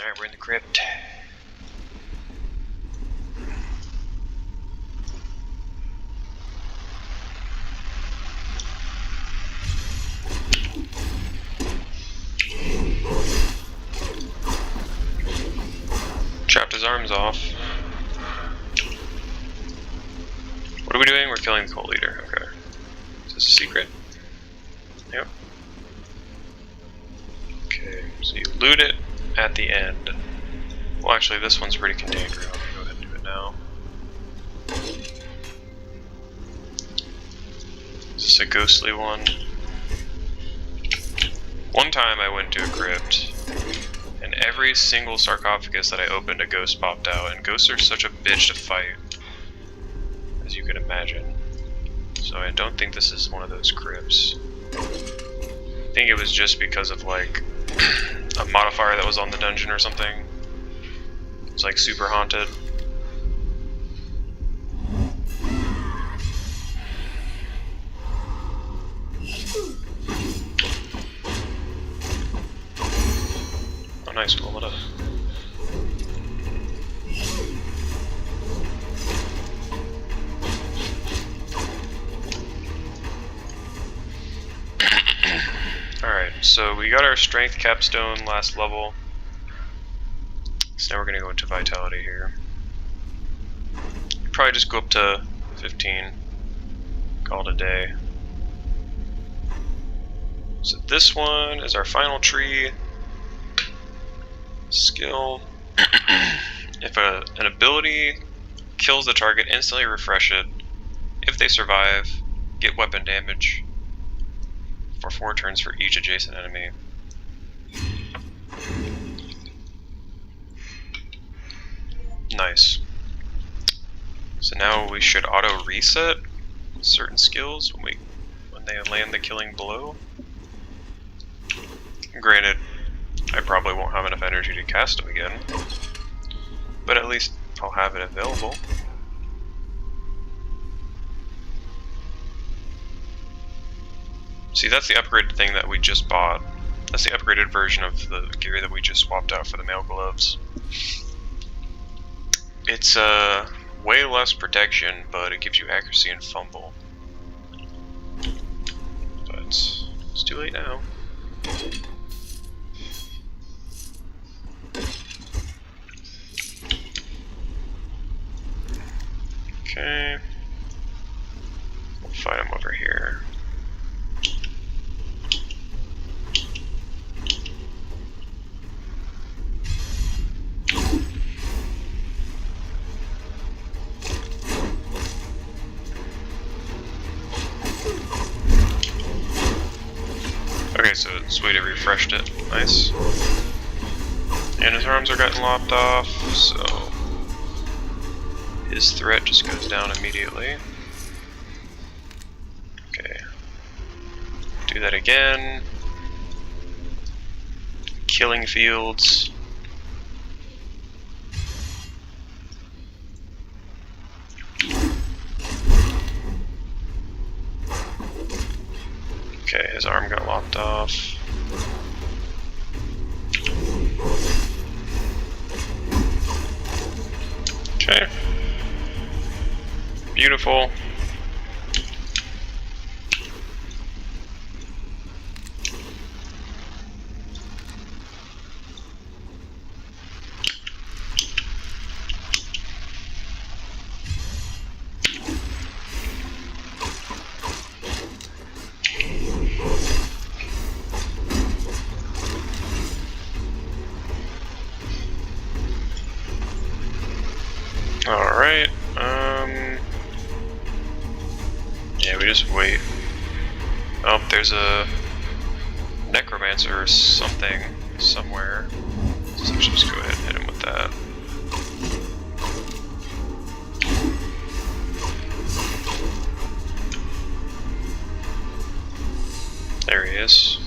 Alright, we're in the crypt. Chopped his arms off. What are we doing? We're killing the cult leader. Okay. Is this a secret? Yep. Okay, so you loot it at the end. Well, actually, this one's pretty contained. We're gonna go ahead and do it now. Is this a ghostly one? One time I went to a crypt, and every single sarcophagus that I opened, a ghost popped out, and ghosts are such a bitch to fight, as you can imagine. So I don't think this is one of those crypts. I think it was just because of, like, a modifier that was on the dungeon or something. It's like super haunted. Oh nice, cool, what up? Alright, so we got our strength capstone last level. So now we're gonna go into vitality here. Probably just go up to 15. Call it a day. So this one is our final tree. Skill. If an ability kills the target, instantly refresh it. If they survive, get weapon damage for 4 turns for each adjacent enemy. Nice. So now we should auto reset certain skills when they land the killing blow. Granted, I probably won't have enough energy to cast them again, but at least I'll have it available. See, that's the upgraded thing that we just bought. That's the upgraded version of the gear that we just swapped out for the mail gloves. It's way less protection, but it gives you accuracy and fumble. But it's too late now. Okay. We'll fight him over here. Okay, so sweet, it refreshed it. Nice. And his arms are getting lopped off, so his threat just goes down immediately. Okay. Do that again. Killing fields. Okay, his arm got lopped off. Okay. Beautiful. Alright, yeah, we just wait. Oh, there's a necromancer or something somewhere. So we should just go ahead and hit him with that. There he is.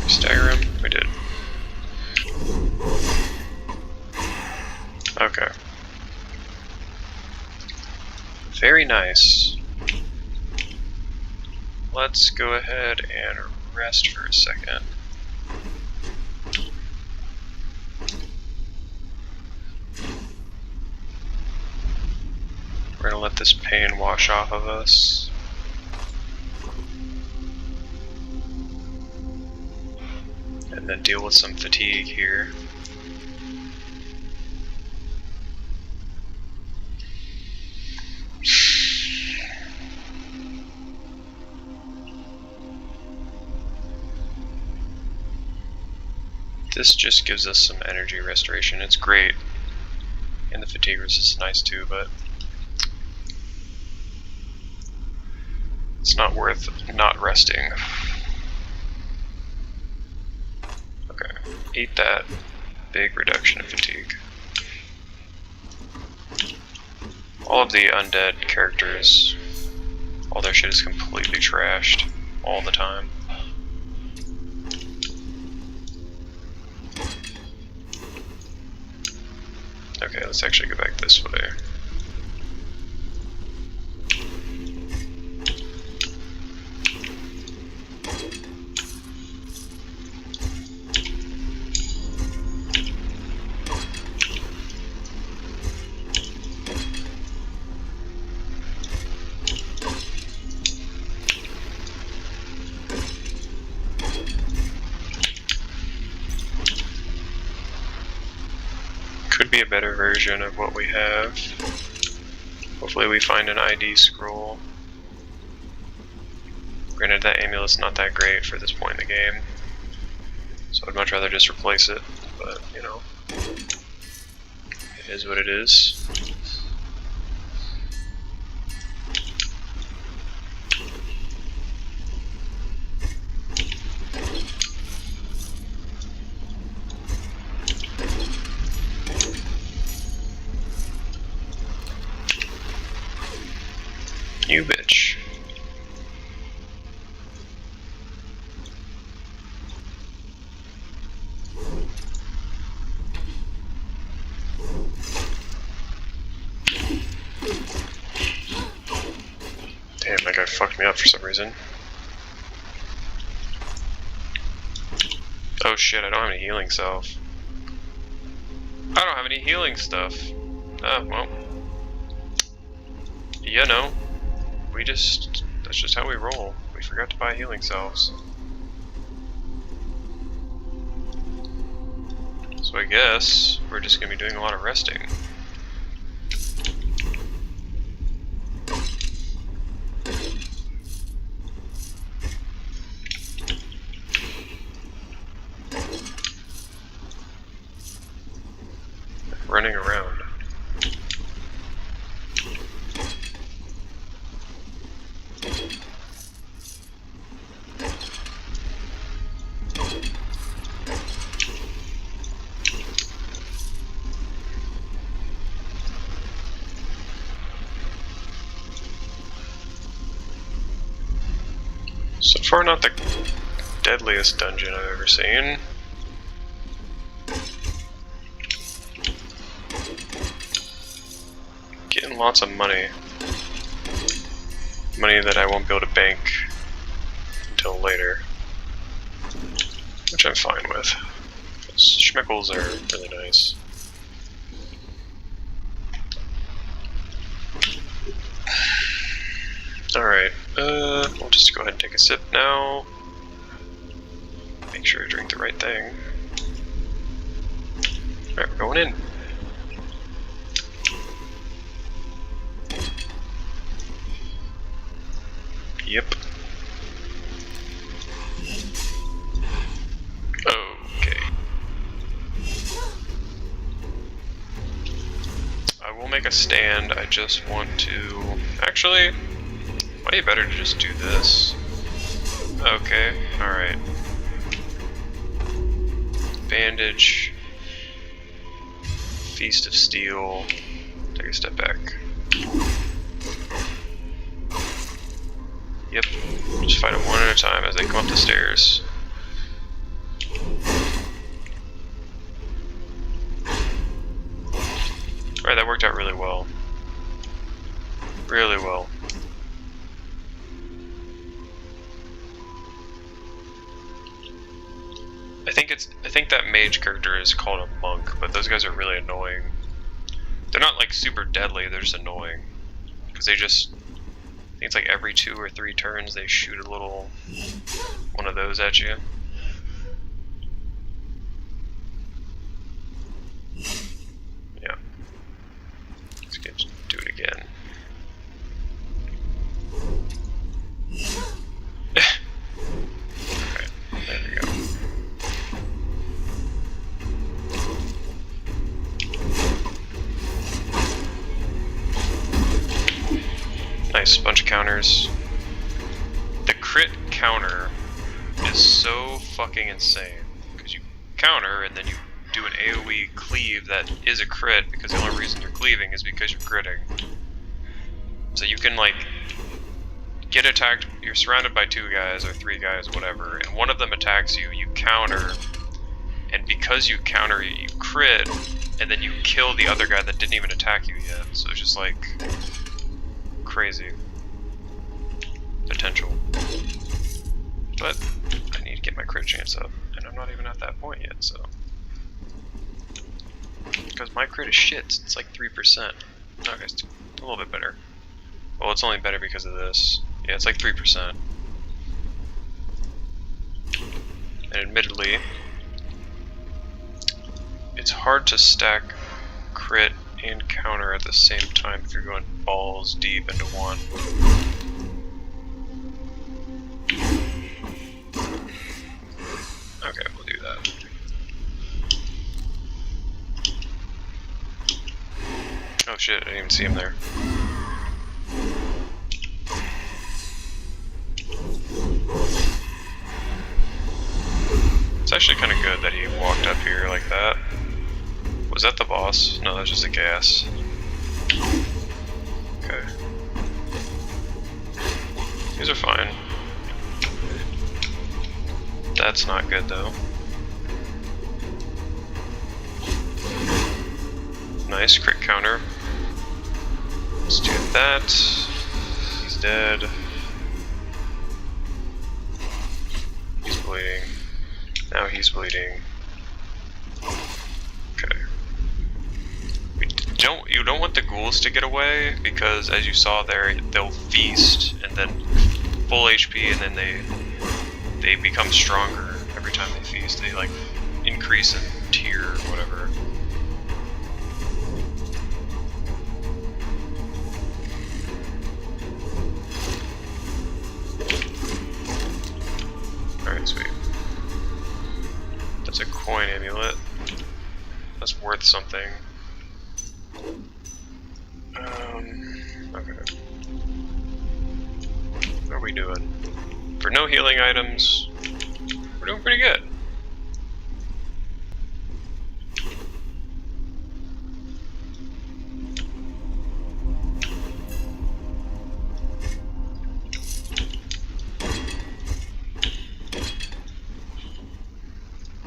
Stagger him? We did. Okay. Very nice. let's go ahead and rest for a second. We're gonna let this pain wash off of us. And then deal with some fatigue here. This just gives us some energy restoration. It's great. And the fatigue resist is nice too, but it's not worth not resting. Okay, eat that. Big reduction in fatigue. All of the undead characters, all their shit is completely trashed all the time. Okay, let's actually go back this way. Could be a better version of what we have. Hopefully we find an ID scroll. Granted, that amulet's not that great for this point in the game, so I'd much rather just replace it, but you know, it is what it is. You bitch. Damn, that guy fucked me up for some reason. Oh shit, I don't have any healing self. I don't have any healing stuff. Well. You know. That's just how we roll. We forgot to buy healing salves. So I guess we're just gonna be doing a lot of resting. Running around. So far, not the deadliest dungeon I've ever seen. Getting lots of money. Money that I won't be able to bank until later. Which I'm fine with. Schmeckles are really nice. Alright, we'll just go ahead and take a sip now. Make sure I drink the right thing. Alright, we're going in. Yep. Okay. I will make a stand, I just want to... Actually... Might be better to just do this. Okay, alright. Bandage. Feast of Steel. Take a step back. Yep, just fight them one at a time as they come up the stairs. Alright, that worked out really well. Really well. I think that mage character is called a monk, but those guys are really annoying. They're not like super deadly, they're just annoying. Because they just, I think it's like every 2 or 3 turns they shoot a little one of those at you. Yeah. Let's do it again. Alright, there we go. Nice, bunch of counters. The crit counter is so fucking insane. Because you counter and then you do an AoE cleave that is a crit because the only reason you're cleaving is because you're critting. So you can like get attacked, you're surrounded by 2 guys or 3 guys, whatever, and one of them attacks you, you counter, and because you counter, you crit, and then you kill the other guy that didn't even attack you yet. So it's just like crazy potential. But I need to get my crit chance up, and I'm not even at that point yet, so. Because my crit is shit, it's like 3%. Okay, it's a little bit better. Well, it's only better because of this. Yeah, it's like 3%. And admittedly, it's hard to stack crit and counter at the same time if you're going balls deep into one. Okay, we'll do that. Oh shit, I didn't even see him there. It's actually kind of good that he walked up here like that. Was that the boss? No, that's just a gas. Okay. These are fine. That's not good though. Nice, crit counter. Let's do that. He's dead. He's bleeding. Now he's bleeding. Okay. You don't want the ghouls to get away because, as you saw there, they'll feast and then full HP, and then they become stronger every time they feast. They like increase in tier or whatever. Alright, sweet. That's a coin amulet. That's worth something. Okay. What are we doing? For no healing items, we're doing pretty good.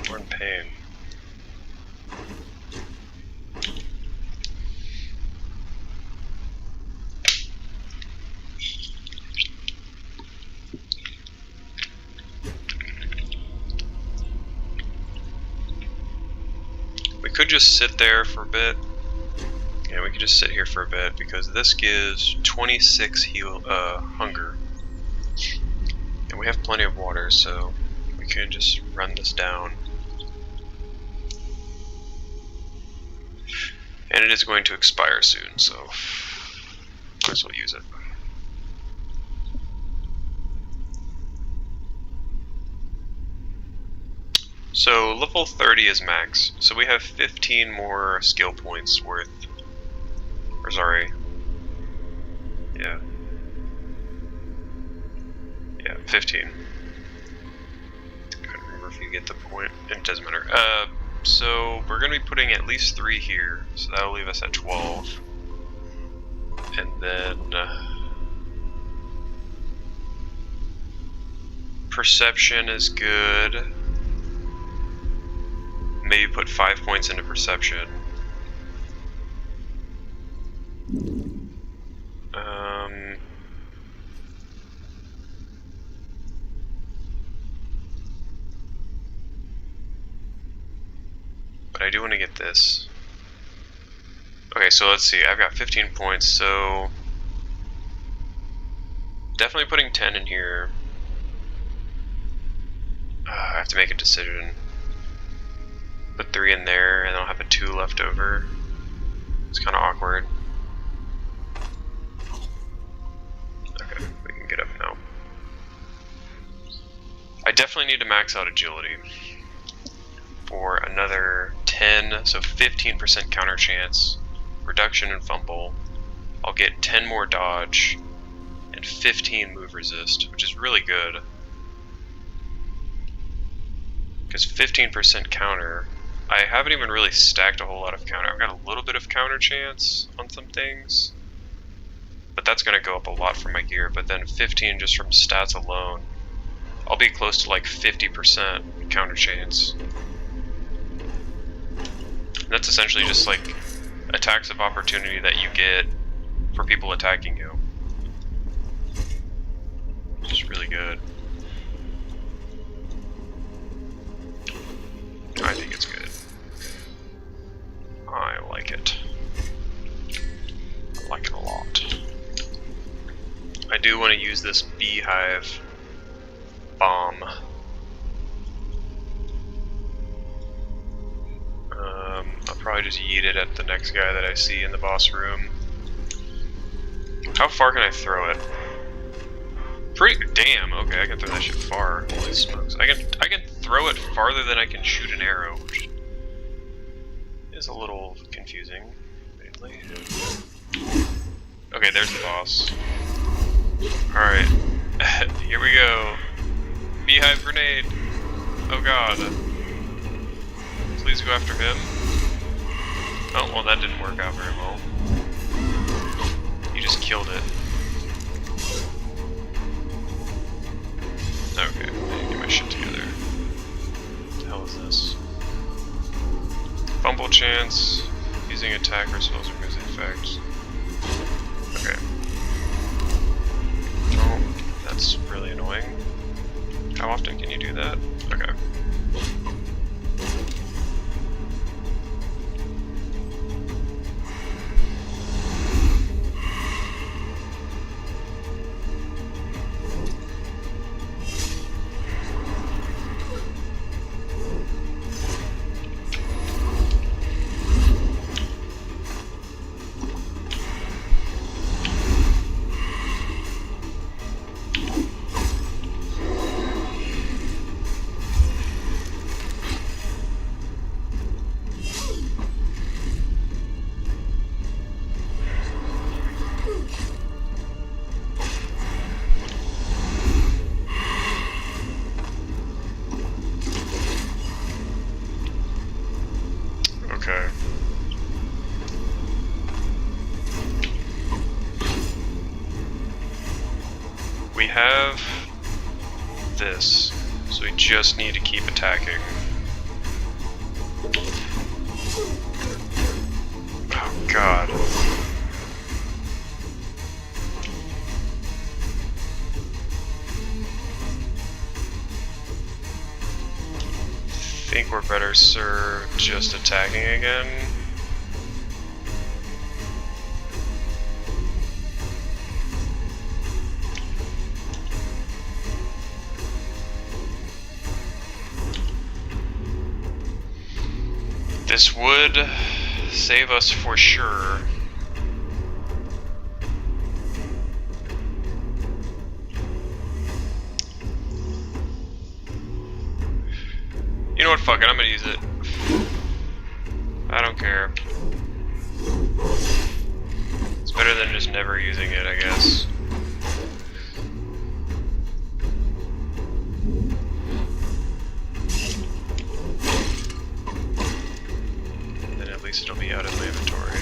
We're in pain. We could just sit there for a bit. Yeah, we could just sit here for a bit because this gives 26 hunger. And we have plenty of water, so we can just run this down. And it is going to expire soon, so might as well use it. So level 30 is max, so we have 15 more skill points worth, or sorry, yeah, 15. I can't remember if you get the point, it doesn't matter. So we're going to be putting at least 3 here, so that'll leave us at 12, and then perception is good. Maybe put 5 points into perception. do want to get this. Okay, so let's see. I've got 15 points, so definitely putting 10 in here. I have to make a decision. Put 3 in there, and I'll have a 2 left over. It's kind of awkward. Okay, we can get up now. I definitely need to max out agility for another 10, so 15% counter chance, reduction in fumble. I'll get 10 more dodge and 15 move resist, which is really good. Because 15% counter, I haven't even really stacked a whole lot of counter. I've got a little bit of counter chance on some things, but that's going to go up a lot for my gear. But then 15 just from stats alone, I'll be close to like 50% counter chance. And that's essentially just like attacks of opportunity that you get for people attacking you, which is really good. I think it's good. I like it. I like it a lot. I do want to use this beehive bomb. I'll probably just yeet it at the next guy that I see in the boss room. How far can I throw it? Pretty damn. Okay, I can throw that shit far. Holy smokes! I can throw it farther than I can shoot an arrow, which is a little confusing. Admittedly. Okay, there's the boss. All right, here we go. Beehive grenade. Oh god. Please go after him. Oh well, that didn't work out very well. He just killed it. Okay, I need to get my shit together. What the hell is this? Fumble chance, using attack or spells removes the effect. Okay. Oh, that's really annoying. How often can you do that? Okay. Okay. We have this, so we just need to keep attacking. Oh god. I think we're better served just attacking again. This would save us for sure. You know what, fuck it, I'm gonna use it. I don't care. It's better than just never using it, I guess. Then at least it'll be out of my inventory.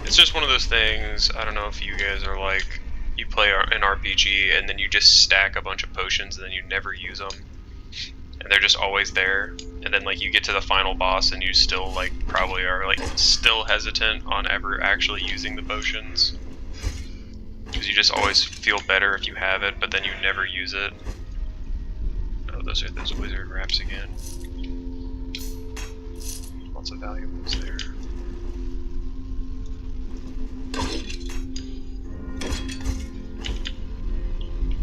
It's just one of those things, I don't know if you guys are like, you play an RPG and then you just stack a bunch of potions and then you never use them, and they're just always there, and then like you get to the final boss and you still like probably are like still hesitant on ever actually using the potions because you just always feel better if you have it, but then you never use it. Oh, those are those wizard wraps again. Lots of valuables there.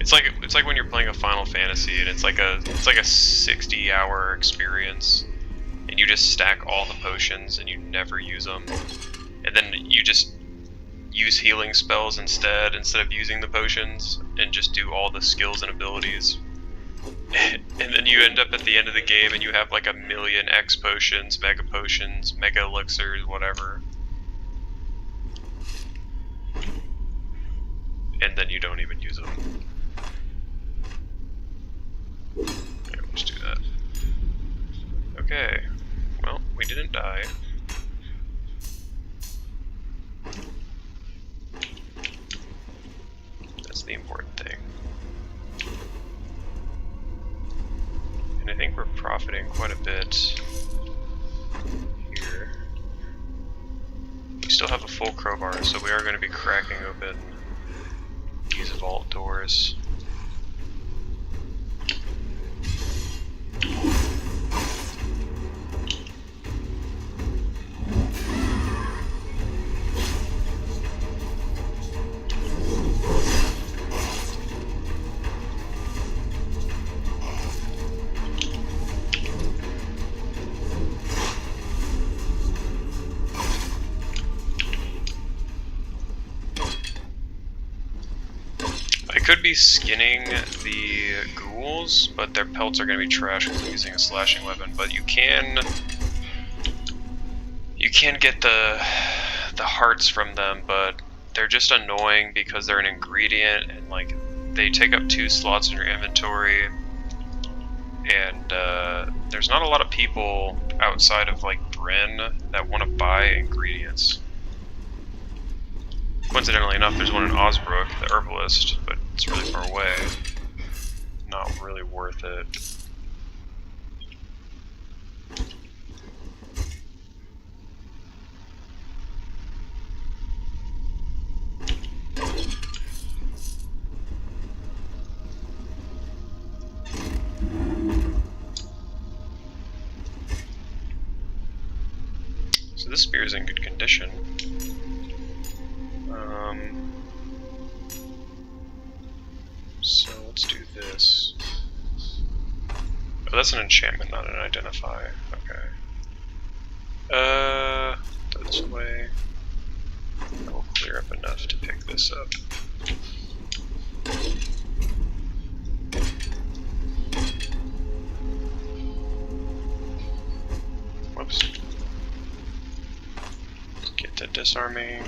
It's like when you're playing a Final Fantasy and it's like a 60-hour experience, and you just stack all the potions and you never use them, and then you just use healing spells instead of using the potions, and just do all the skills and abilities. And then you end up at the end of the game and you have like 1,000,000 X potions, mega elixirs, whatever. And then you don't even use them. Yeah, let's do that. Okay. Well, we didn't die. That's the important thing. And I think we're profiting quite a bit here. We still have a full crowbar, so we are going to be cracking open these vault doors. Could be skinning the ghouls, but their pelts are going to be trash because I'm using a slashing weapon. But you can get the hearts from them, but they're just annoying because they're an ingredient and like they take up 2 slots in your inventory. And there's not a lot of people outside of like Bryn that want to buy ingredients. Coincidentally enough, there's one in Osbrook, the herbalist, but it's really far away. Not really worth it. So this spear is in good condition. So let's do this. Oh, that's an enchantment, not an identifier. Okay. This way. That will clear up enough to pick this up. Whoops. Let's get to disarming.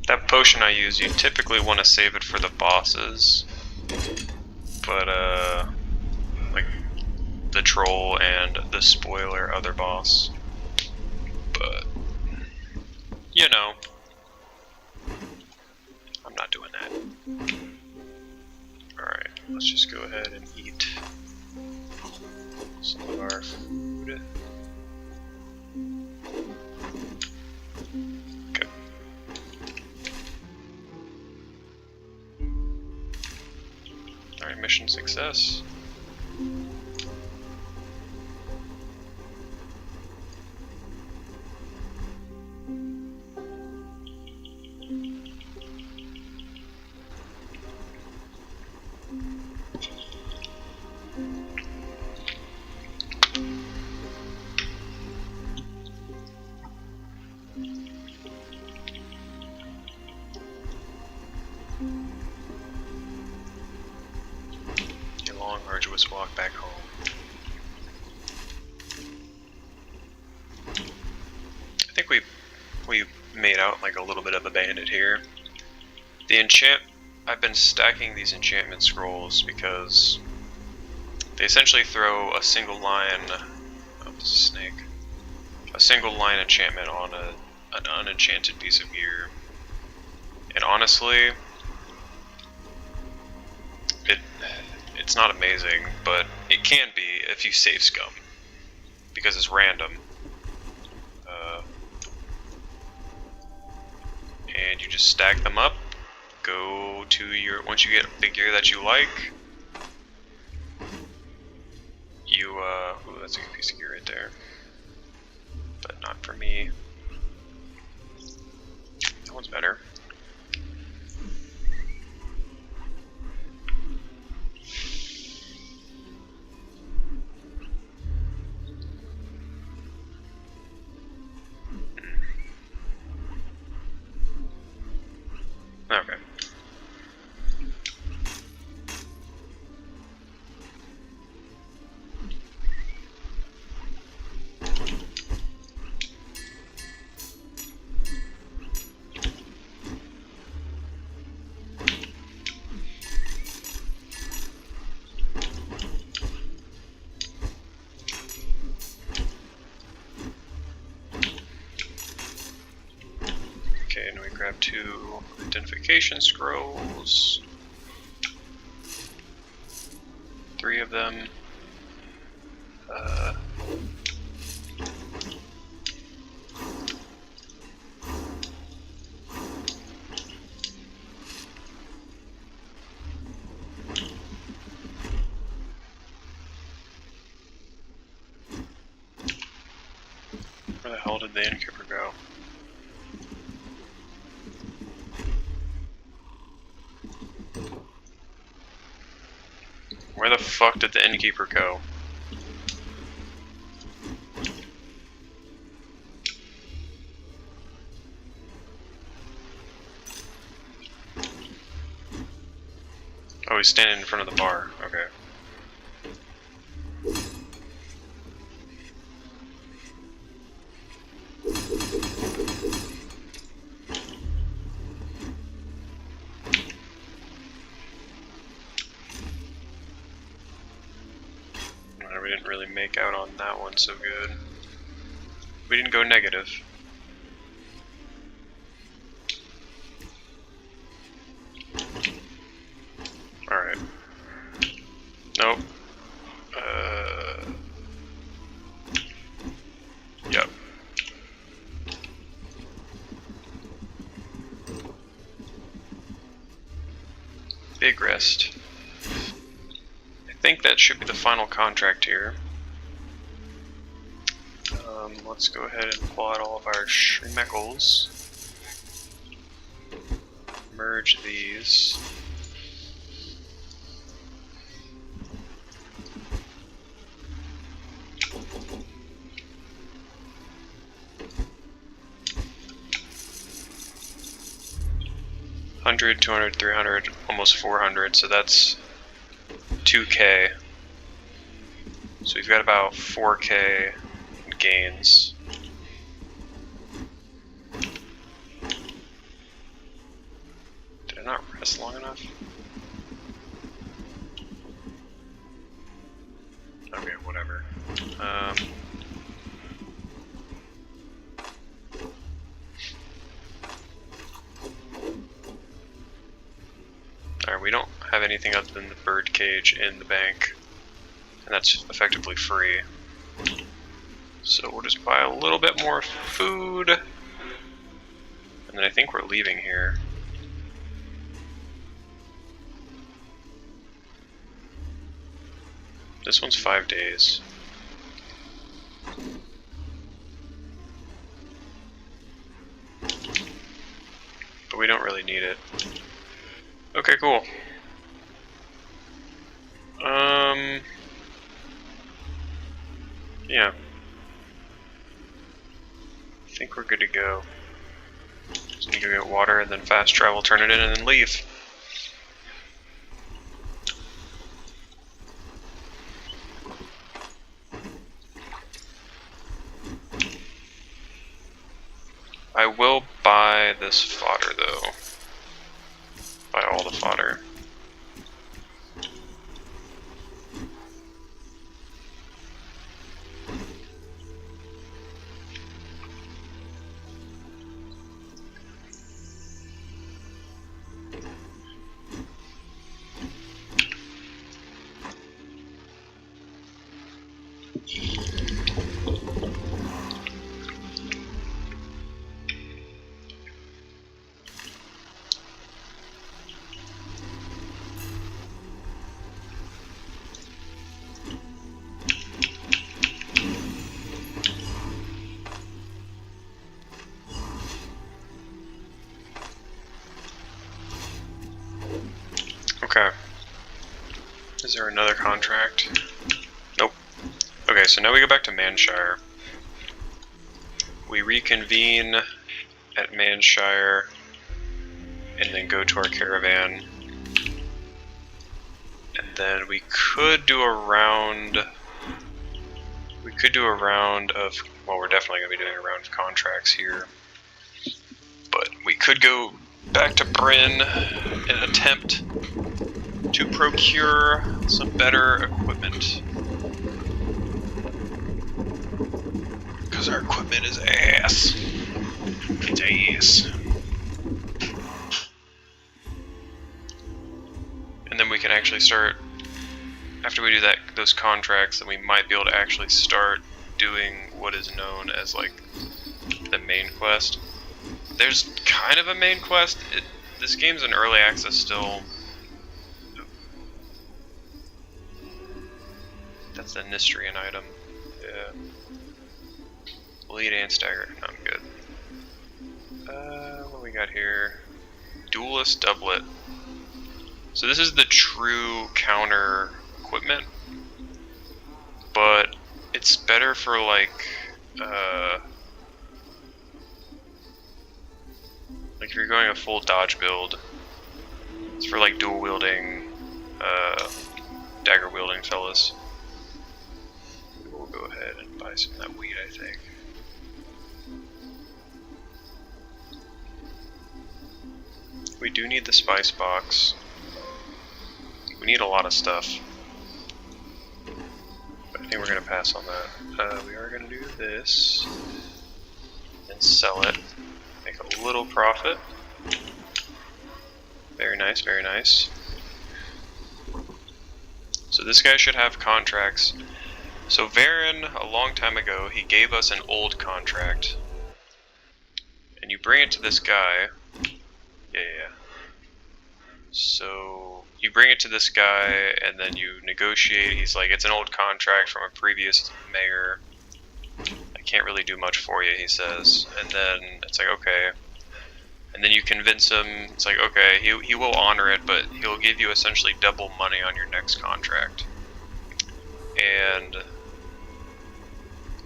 That potion I use, you typically want to save it for the bosses, but like the troll and the spoiler other boss. But you know, I'm not doing that. Alright, let's just go ahead and eat some of our food. Alright, mission success. us walk back home. I think we made out like a little bit of a bandit here. I've been stacking these enchantment scrolls because they essentially throw a single line, oh, this is a snake, a single line enchantment on an unenchanted piece of gear. And honestly, it's not amazing, but it can be if you save scum, because it's random. And you just stack them up, go to your, once you get the gear that you like, you, ooh, that's a good piece of gear right there, but not for me. That one's better. Okay. Okay, and we grab 2 identification scrolls. 3 of them. Where the hell did the innkeeper go? Where the fuck did the innkeeper go? Oh, he's standing in front of the bar. Okay. We didn't really make out on that one so good. We didn't go negative. Alright. Nope. Yep. Big rest. I think that should be the final contract here. Let's go ahead and pull out all of our schmeckles. Merge these. $100, $200, $300, almost $400, so that's $2K. So we've got about $4K in gains. Did I not rest long enough? Okay, whatever. Alright, we don't have anything other than the bird cage in the bank, and that's effectively free. So we'll just buy a little bit more food, and then I think we're leaving here. This one's 5 days. But we don't really need it. Okay, cool. Yeah. I think we're good to go. Just need to go get water and then fast travel, turn it in, and then leave. I will buy this fodder though. Buy all the fodder. Okay. Is there another contract? Nope. Okay, so now we go back to Manshire. We reconvene at Manshire and then go to our caravan. And then we could do a round. We could do a round of, well, we're definitely going to be doing a round of contracts here. But we could go back to Bryn and attempt to procure some better equipment. Because our equipment is ass. It's ass. And then we can actually start, after we do that, those contracts, then we might be able to actually start doing what is known as like the main quest. There's kind of a main quest. This game's in early access still. That's the Nistrian item. Yeah. Bleed and stagger. I'm good. What we got here? Duelist doublet. So this is the true counter equipment, but it's better for like if you're going a full dodge build. It's for like dual wielding, dagger wielding fellas. We'll go ahead and buy some of that weed, I think. We do need the spice box. We need a lot of stuff. But I think we're going to pass on that. We are going to do this and sell it. Make a little profit. Very nice, very nice. So this guy should have contracts. So Varen, a long time ago, he gave us an old contract. And you bring it to this guy. Yeah. So you bring it to this guy and then you negotiate. He's like, it's an old contract from a previous mayor. I can't really do much for you, he says. And then it's like, okay. And then you convince him, it's like, okay, he will honor it, but he'll give you essentially double money on your next contract. And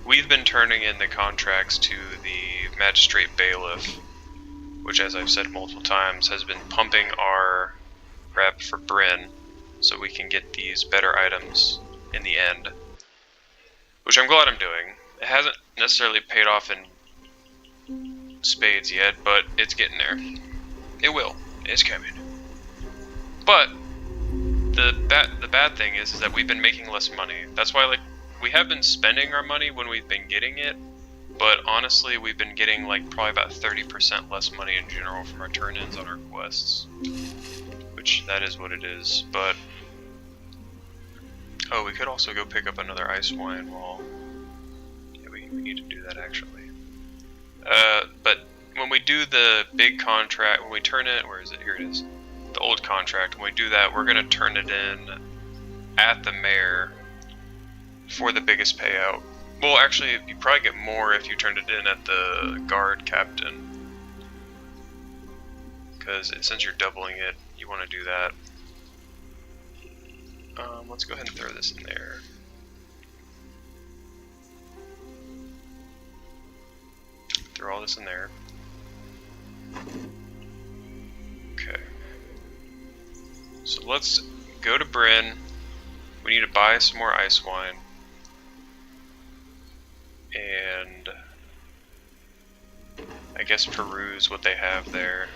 we've been turning in the contracts to the magistrate bailiff, which, as I've said multiple times, has been pumping our rep for Bryn so we can get these better items in the end, which I'm glad I'm doing. It hasn't necessarily paid off in spades yet, but it's getting there. It will. It's coming. But the bad thing is that we've been making less money. That's why, like, we have been spending our money when we've been getting it, but honestly, we've been getting like probably about 30% less money in general from our turn-ins on our quests, which that is what it is. But oh, we could also go pick up another ice wine wall. Yeah, we need to do that actually. But when we do the big contract, when we turn it, where is it? Here it is. The old contract. When we do that, we're gonna turn it in at the mayor for the biggest payout. Well, actually, you probably get more if you turned it in at the guard captain. Because since you're doubling it, you want to do that. Let's go ahead and throw this in there. Throw all this in there. Okay. So let's go to Bryn. We need to buy some more ice wine. I guess peruse what they have there,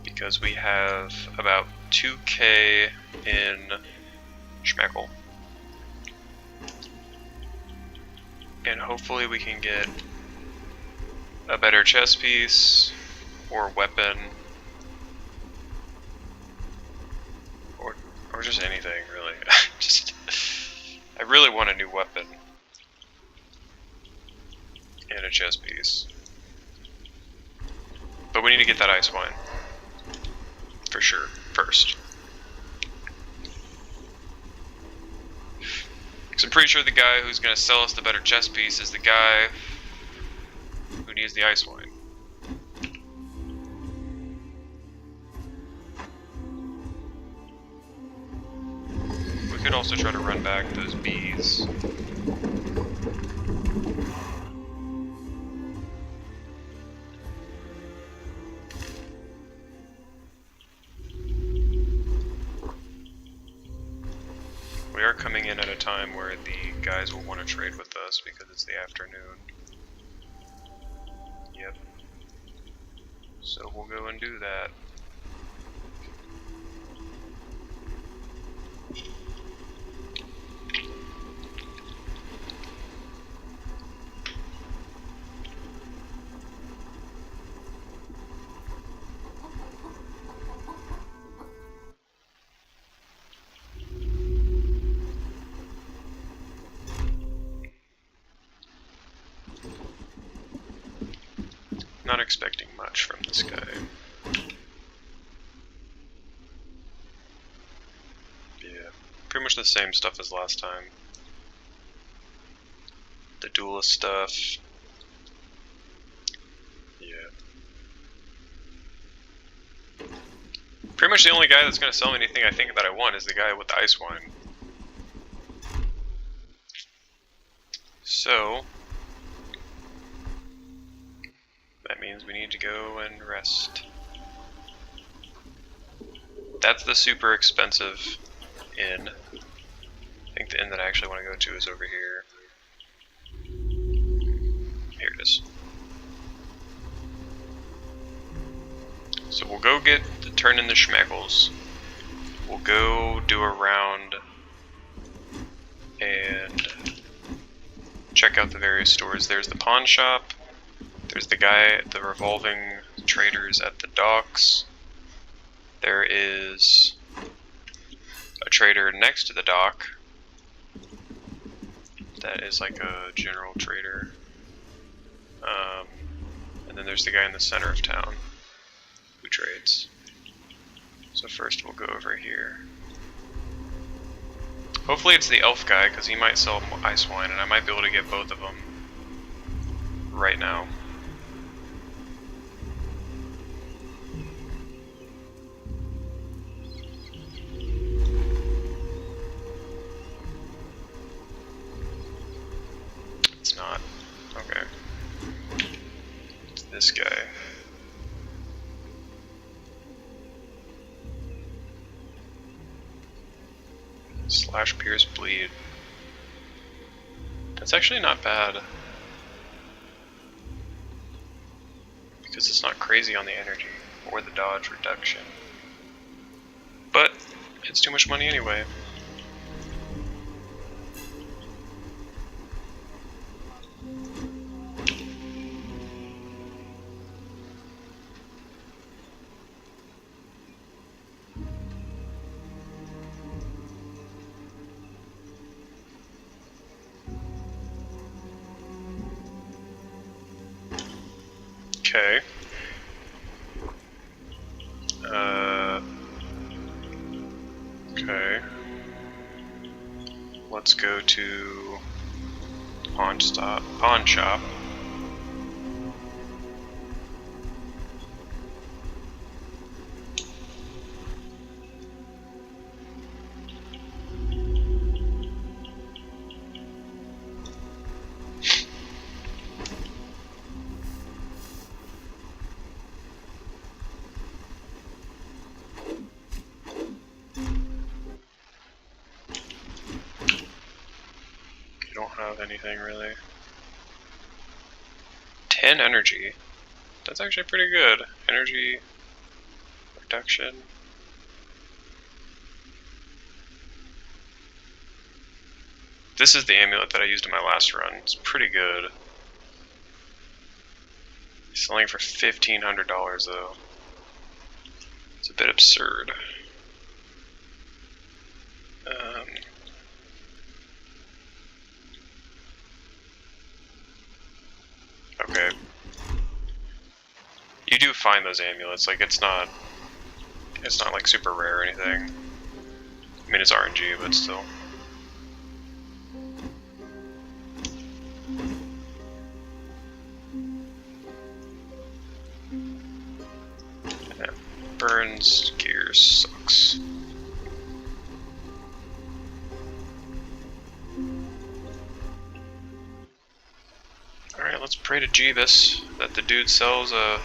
because we have about 2k in Schmeckle. And hopefully we can get a better chess piece, or weapon, or just anything, really. I really want a new weapon. And a chess piece. But we need to get that ice wine. For sure, first. Because I'm pretty sure the guy who's going to sell us the better chess piece is the guy who needs the ice wine. We could also try to run back those bees. We are coming in at a time where the guys will want to trade with us because it's the afternoon. Yep. So we'll go and do that. Not expecting much from this guy. Yeah, pretty much the same stuff as last time. The duelist stuff. Yeah. Pretty much the only guy that's going to sell me anything I think that I want is the guy with the ice wine. So that means we need to go and rest. That's the super expensive inn. I think the inn that I actually want to go to is over here. Here it is. So we'll go turn in the schmeckles. We'll go do a round and check out the various stores. There's the pawn shop. There's the guy at the revolving traders at the docks. There is a trader next to the dock. That is like a general trader. And then there's the guy in the center of town who trades. So first we'll go over here. Hopefully it's the elf guy, because he might sell ice wine, and I might be able to get both of them right now. It's not. Okay. It's this guy. Slash, pierce, bleed. That's actually not bad. Because it's not crazy on the energy or the dodge reduction. But it's too much money anyway. Okay. Okay. Let's go to pawn shop. Anything really. 10 energy. That's actually pretty good. Energy reduction. This is the amulet that I used in my last run. It's pretty good. Selling for $1,500 though. It's a bit absurd. Okay. You do find those amulets, like it's not like super rare or anything. I mean it's RNG, but still. Yeah. Burns gear sucks. Alright, let's pray to Jeebus that the dude sells an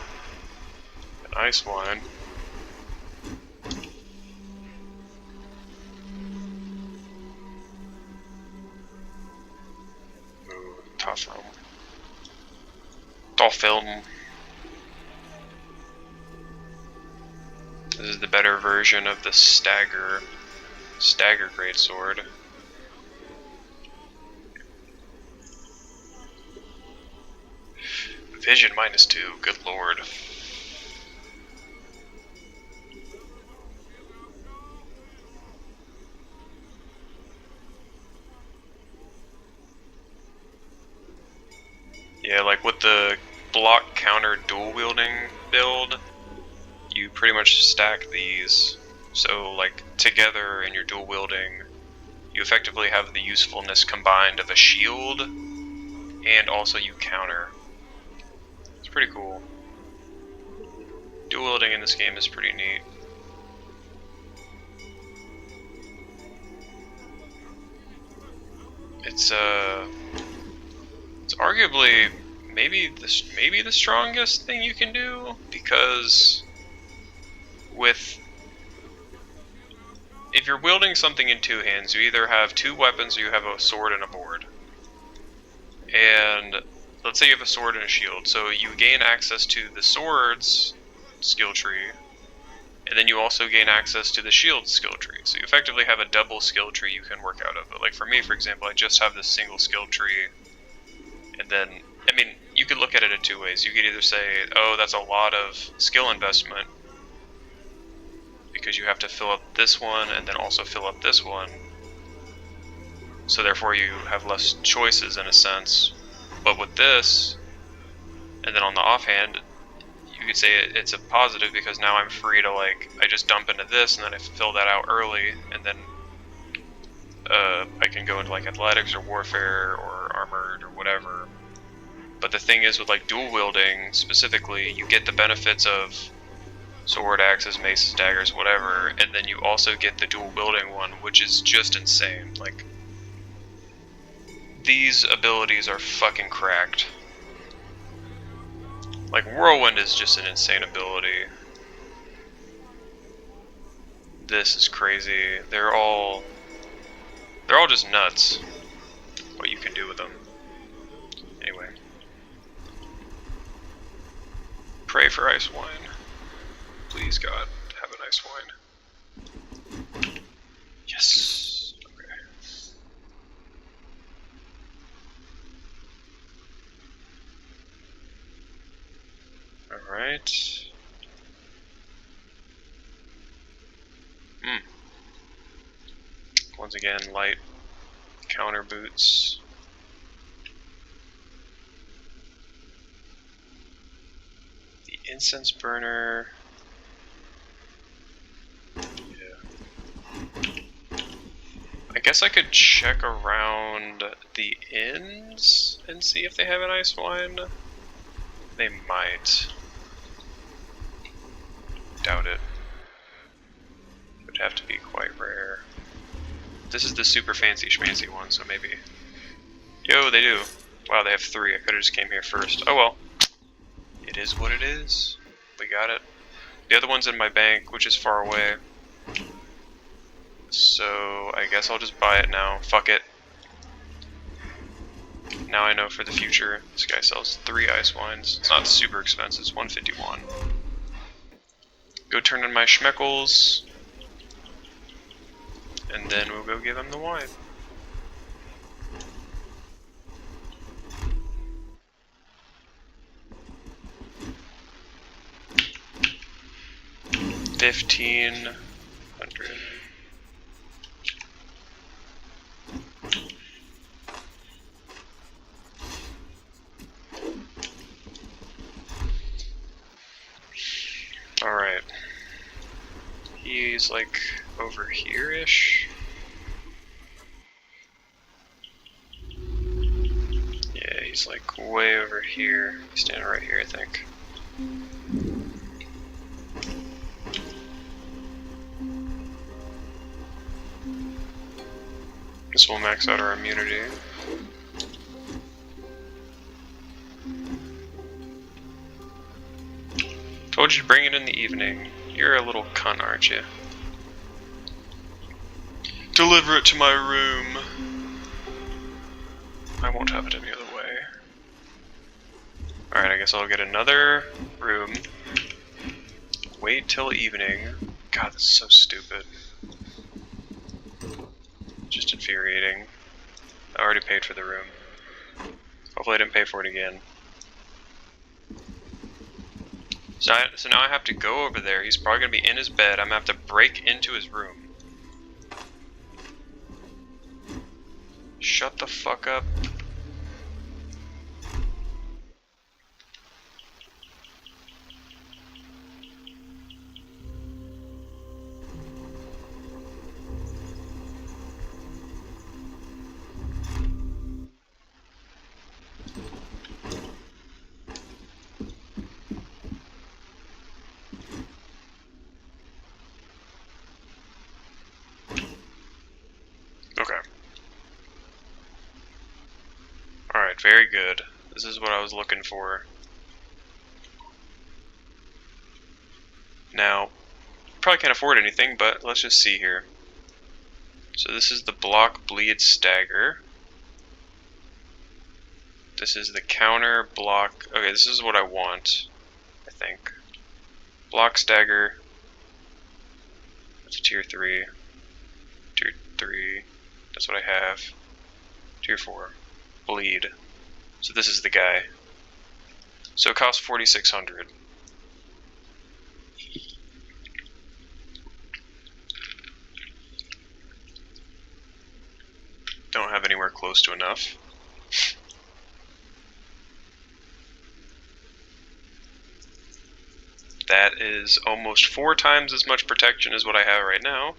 ice wine. Ooh, tough room. Film. This is the better version of the Stagger Greatsword. Vision -2, good lord. Yeah, like with the block counter dual wielding build, you pretty much stack these. So like together in your dual wielding, you effectively have the usefulness combined of a shield and also you counter. It's pretty cool. Dual wielding in this game is pretty neat. It's arguably maybe the strongest thing you can do, because if you're wielding something in two hands, you either have two weapons or you have a sword and a board. And let's say you have a sword and a shield, so you gain access to the sword's skill tree, and then you also gain access to the shield's skill tree. So you effectively have a double skill tree you can work out of. But like for me, for example, I just have this single skill tree, and then, I mean, you could look at it in two ways. You could either say, oh, that's a lot of skill investment, because you have to fill up this one and then also fill up this one. So therefore you have less choices in a sense. But with this, and then on the offhand, you could say it's a positive, because now I'm free to, like, I just dump into this and then I fill that out early, and then I can go into like athletics or warfare or armored or whatever. But the thing is with like dual wielding specifically, you get the benefits of sword, axes, maces, daggers, whatever, and then you also get the dual wielding one, which is just insane. Like, these abilities are fucking cracked. Like, Whirlwind is just an insane ability. This is crazy. They're all just nuts, what you can do with them. Anyway. Pray for ice wine. Please, God, have an ice wine. Yes. Okay. Alright. Once again, light counter boots. The incense burner. I guess I could check around the inns and see if they have an ice wine. They might. Doubt it. It would have to be quite rare. This is the super fancy schmancy one, so maybe. Yo, they do. Wow, they have 3. I could've just came here first. Oh well. It is what it is. We got it. The other one's in my bank, which is far away. So I guess I'll just buy it now. Fuck it. Now I know for the future, this guy sells 3 ice wines. It's not super expensive, it's 151. Go turn in my schmeckles, and then we'll go give him the wine. $1,500. Alright. He's like over here-ish. Yeah, he's like way over here. He's standing right here, I think. This will max out our immunity. Told you to bring it in the evening. You're a little cunt, aren't you? Deliver it to my room. I won't have it any other way. Alright, I guess I'll get another room. Wait till evening. God, this is so stupid. Just infuriating. I already paid for the room. Hopefully I didn't pay for it again. So now I have to go over there. He's probably going to be in his bed. I'm going to have to break into his room. Shut the fuck up. Okay. Alright, very good. This is what I was looking for. Now, probably can't afford anything, but let's just see here. So this is the block bleed stagger. This is the counter block. Okay, this is what I want, I think. Block stagger. That's a tier 3. Tier 3. That's what I have. Tier 4. Bleed. So this is the guy. So it costs 4,600. Don't have anywhere close to enough. That is almost 4 times as much protection as what I have right now.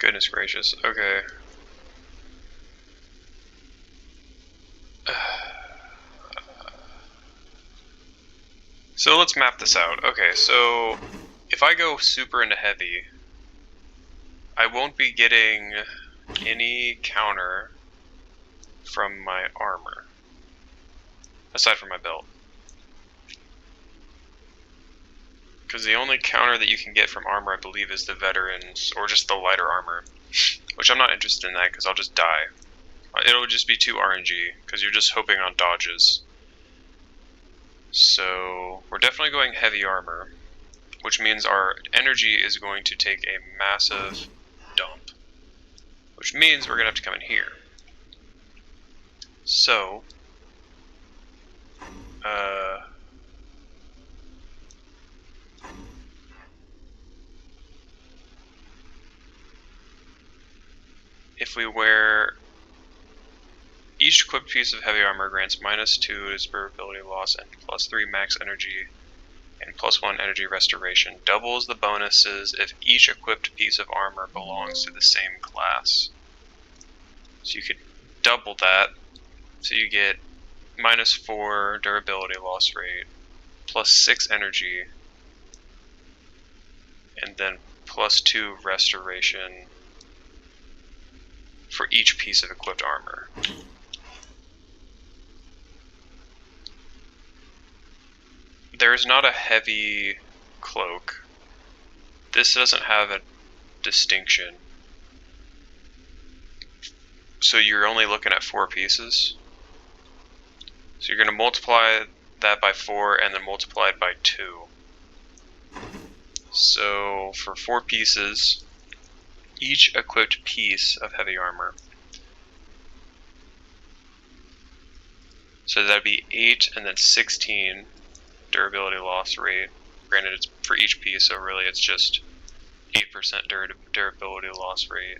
Goodness gracious. Okay. So let's map this out. Okay, so if I go super into heavy, I won't be getting any counter from my armor, aside from my belt. Because the only counter that you can get from armor, I believe, is the veterans, or just the lighter armor. Which I'm not interested in that, because I'll just die. It'll just be 2 RNG, because you're just hoping on dodges. So, we're definitely going heavy armor, which means our energy is going to take a massive dump. Which means we're going to have to come in here. So, if we wear Each equipped piece of heavy armor grants -2 to its durability loss and +3 max energy and +1 energy restoration. Doubles the bonuses if each equipped piece of armor belongs to the same class. So you could double that. So you get -4 durability loss rate, +6 energy, and then +2 restoration for each piece of equipped armor. There's not a heavy cloak. This doesn't have a distinction. So you're only looking at 4 pieces. So you're going to multiply that by 4 and then multiply it by 2. So for 4 pieces, each equipped piece of heavy armor. So that'd be 8 and then 16 durability loss rate. Granted, it's for each piece, so really it's just 8% durability loss rate.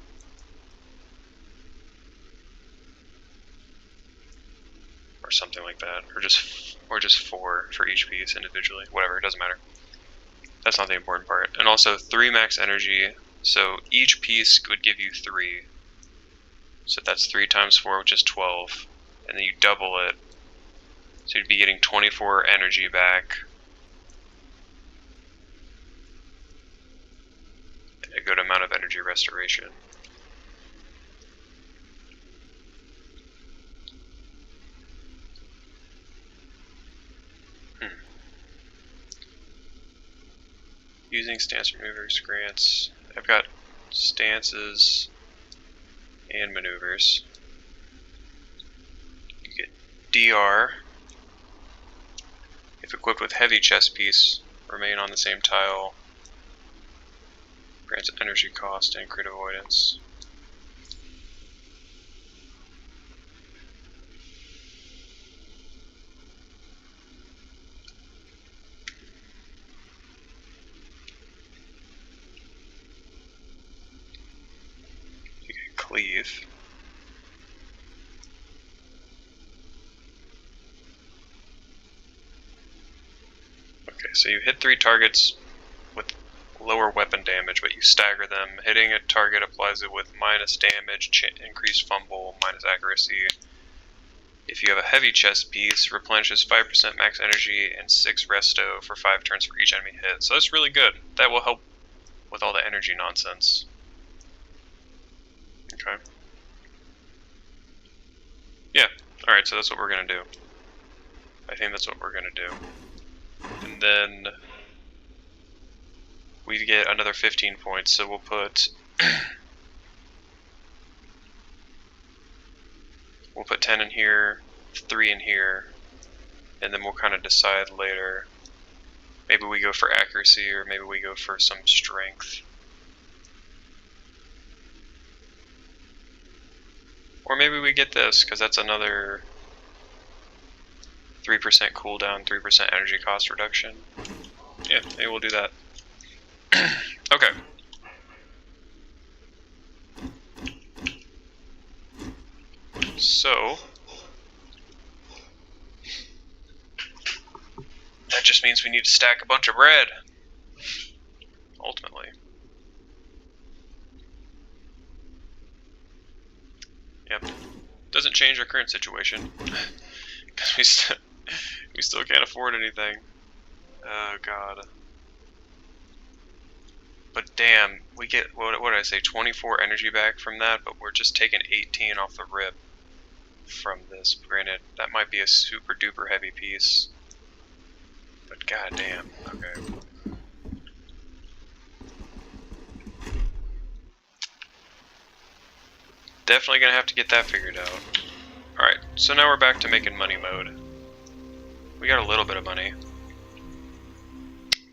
Or something like that, or just 4 for each piece individually. Whatever, it doesn't matter. That's not the important part. And also 3 max energy. So each piece would give you 3. So that's 3 times 4, which is 12. And then you double it. So you'd be getting 24 energy back. And a good amount of energy restoration. Using stance maneuvers grants. I've got stances and maneuvers. You get DR. If equipped with heavy chest piece, remain on the same tile. Grants energy cost and crit avoidance. Cleave. Okay, so you hit 3 targets with lower weapon damage, but you stagger them. Hitting a target applies it with -damage, increased fumble, -accuracy. If you have a heavy chest piece, replenishes 5% max energy and 6 resto for 5 turns for each enemy hit. So that's really good. That will help with all the energy nonsense. Okay. Yeah, alright, so that's what we're gonna do. I think that's what we're gonna do. And then we get another 15 points, so we'll put we'll put 10 in here, 3 in here, and then we'll kind of decide later. Maybe we go for accuracy, or maybe we go for some strength. Or maybe we get this, because that's another 3% cooldown, 3% energy cost reduction. Yeah, maybe we'll do that. Okay. So, that just means we need to stack a bunch of bread. Ultimately. Yep. Doesn't change our current situation. Because we still can't afford anything. Oh god. But damn, we get, what did I say, 24 energy back from that, but we're just taking 18 off the rip from this. Granted, that might be a super duper heavy piece. But god damn, okay. Definitely gonna have to get that figured out. Alright, so now we're back to making money mode. We got a little bit of money.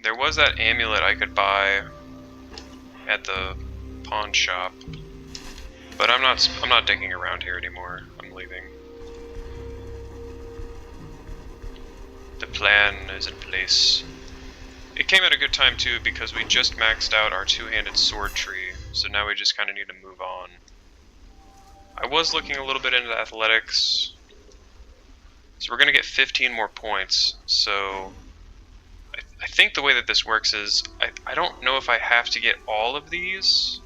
There was that amulet I could buy at the pawn shop, but I'm not digging around here anymore. I'm leaving. The plan is in place. It came at a good time too, because we just maxed out our two-handed sword tree, so now we just kind of need to move on. I was looking a little bit into athletics. So we're going to get 15 more points. So I think the way that this works is, I don't know if I have to get all of these.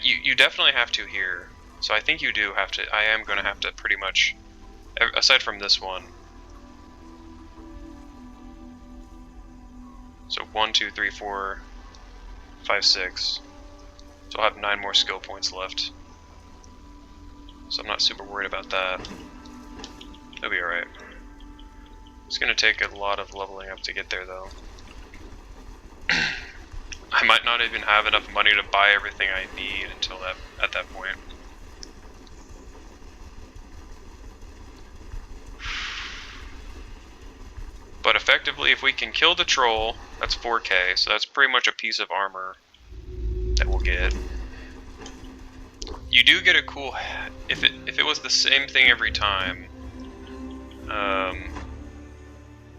You definitely have to here. So I think you do have to. I am going to have to pretty much, aside from this one. So 1, 2, 3, 4, 5, 6. So I'll have 9 more skill points left. So I'm not super worried about that. It'll be alright. It's going to take a lot of leveling up to get there though. I might not even have enough money to buy everything I need until at that point. But effectively, if we can kill the troll, that's 4k, so that's pretty much a piece of armor that we'll get. You do get a cool, if it was the same thing every time,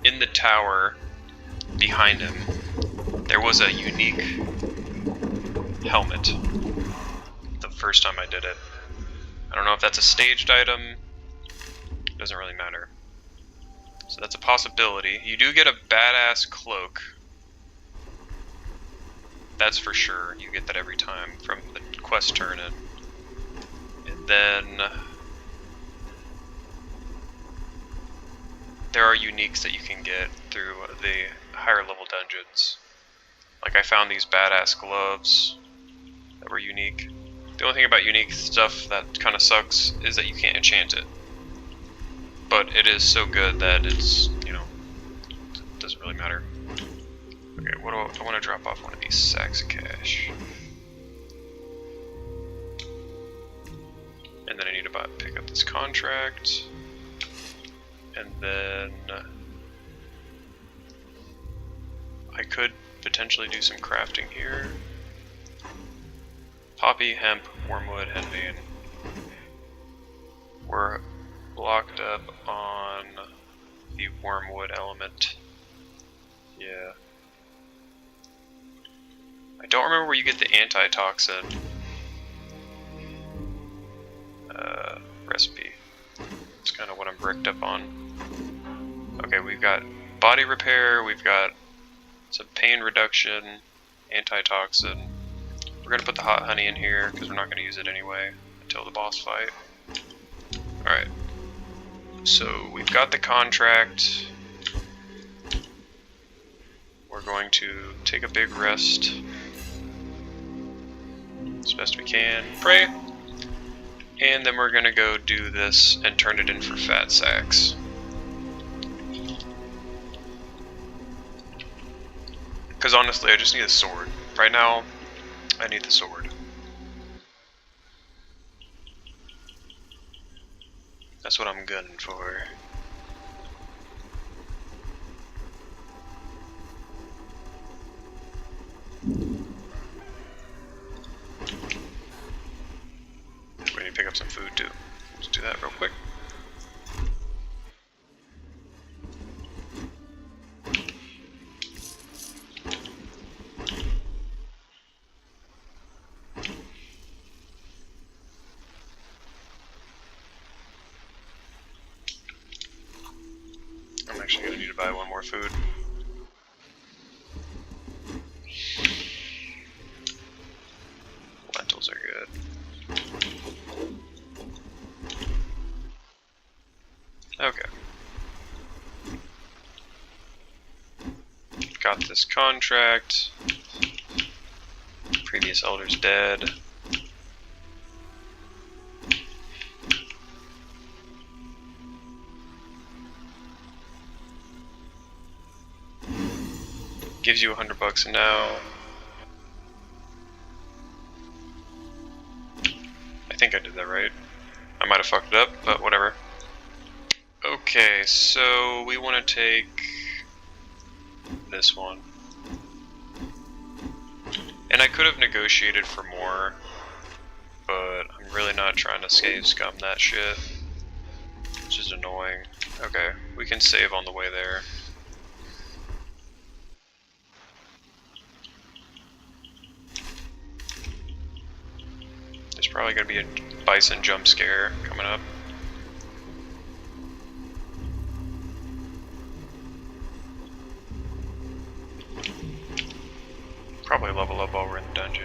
in the tower behind him, there was a unique helmet the first time I did it. I don't know if that's a staged item, doesn't really matter. So that's a possibility. You do get a badass cloak. That's for sure. You get that every time from the quest turn-in. And then there are uniques that you can get through the higher level dungeons. Like I found these badass gloves that were unique. The only thing about unique stuff that kind of sucks is that you can't enchant it. But it is so good that it's, you know, it doesn't really matter. Okay, what do I want to drop off one of these sacks of cash. And then I need to pick up this contract. And then I could potentially do some crafting here. Poppy, hemp, wormwood, henbane. We're locked up on the wormwood element. Yeah. I don't remember where you get the antitoxin recipe. That's kind of what I'm bricked up on. Okay, we've got body repair, we've got some pain reduction, antitoxin. We're gonna put the hot honey in here because we're not gonna use it anyway until the boss fight. Alright. So we've got the contract. We're going to take a big rest as best we can. Pray. And then we're gonna go do this and turn it in for fat sacks. Because honestly, I just need a sword. Right now, I need the sword. That's what I'm gunning for. We need to pick up some food too. Let's do that real quick. I'm actually going to need to buy one more food. Lentils are good. Okay. Got this contract. Previous elder's dead. Gives you $100 now. I think I did that right. I might have fucked it up, but whatever. Okay, so we want to take this one. And I could have negotiated for more, but I'm really not trying to save scum that shit, which is annoying. Okay, we can save on the way there. Probably gonna be a bison jump scare coming up. Probably level up while we're in the dungeon.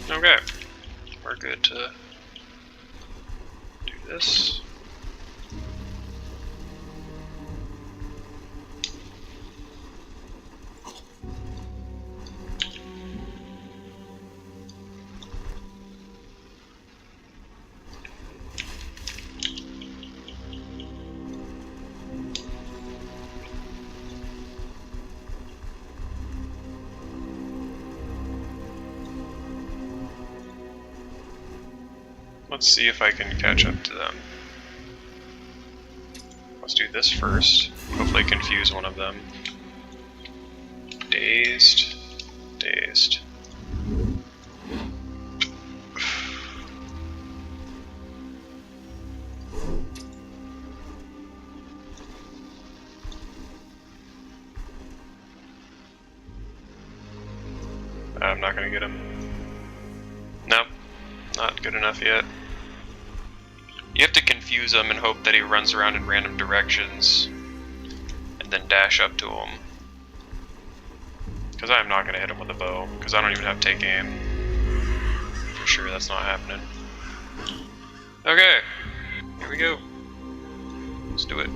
Okay, we're good to do this. Let's see if I can catch up to them. Let's do this first. Hopefully confuse one of them. Dazed. Dazed. I'm not gonna get him. Nope. Not good enough yet. You have to confuse him and hope that he runs around in random directions and then dash up to him. Because I'm not going to hit him with a bow, because I don't even have take aim. For sure that's not happening. Okay, here we go. Let's do it.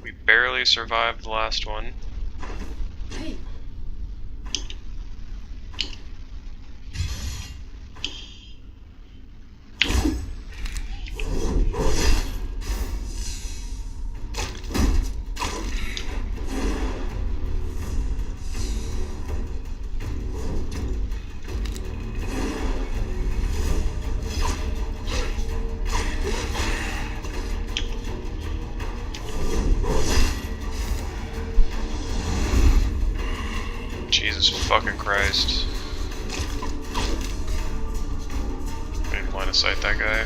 We barely survived the last one. Hey. Jesus fucking Christ. I didn't line of sight that guy.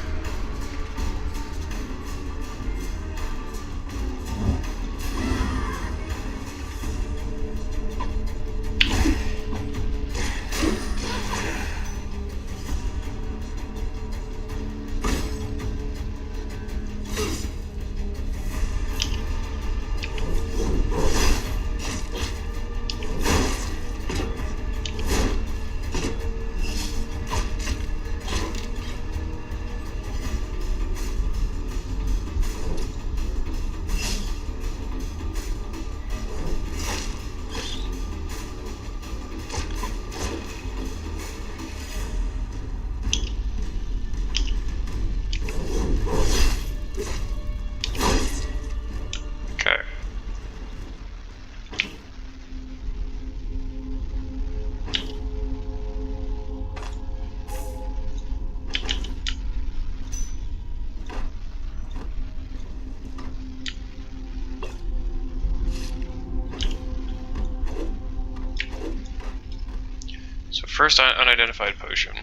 So first, unidentified potion.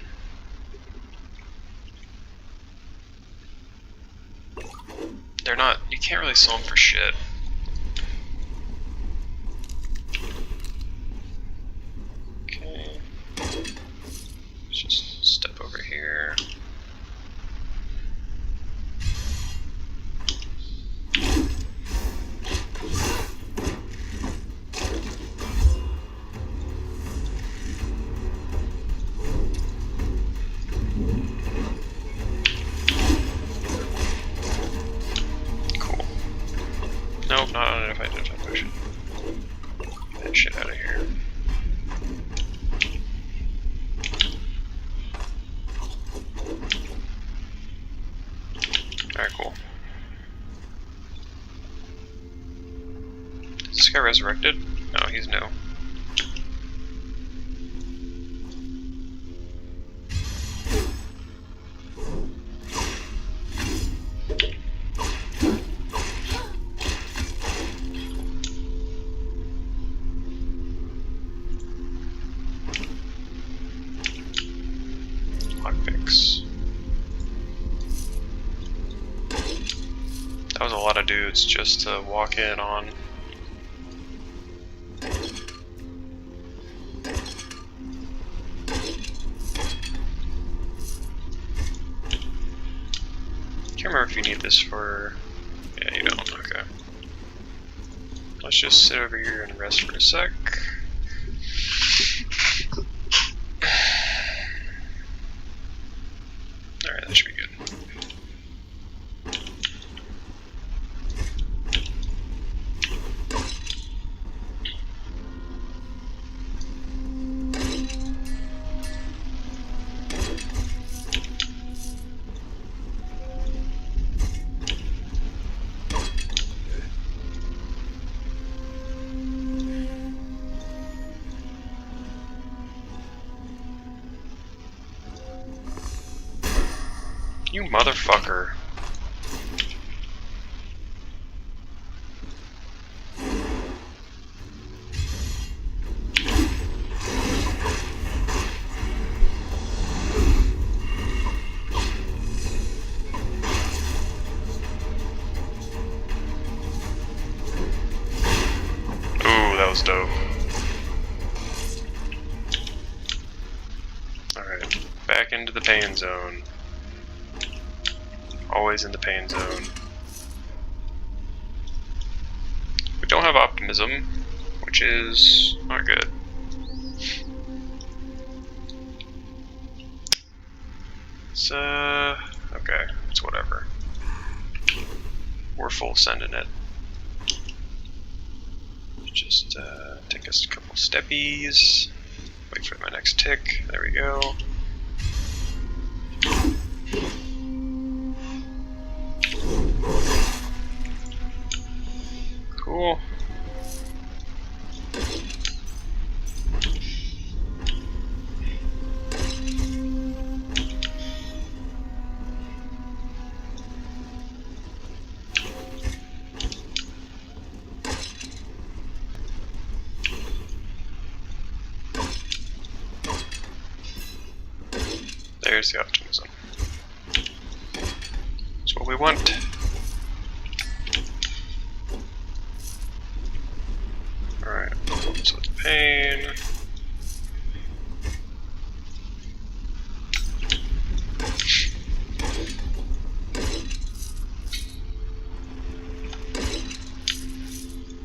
They're not, you can't really sell them for shit. Okay. Let's just step over here. Nope, not unidentified potion. Get that shit out of here. Alright, cool. guy resurrected? No, he's new. Lockpicks. That was a lot of dudes just to walk in on. Can't remember if you need this for... Yeah, you don't. Okay. Let's just sit over here and rest for a sec. Alright, that should be good. You motherfucker. Ooh, that was dope. Alright, back into the pain zone. Always in the pain zone. We don't have optimism, which is not good. It's okay, it's whatever. We're full sending it. Just take us a couple steppies. Wait for my next tick. There we go. Cool. There's the optimism. That's what we want. Alright, so it's pain.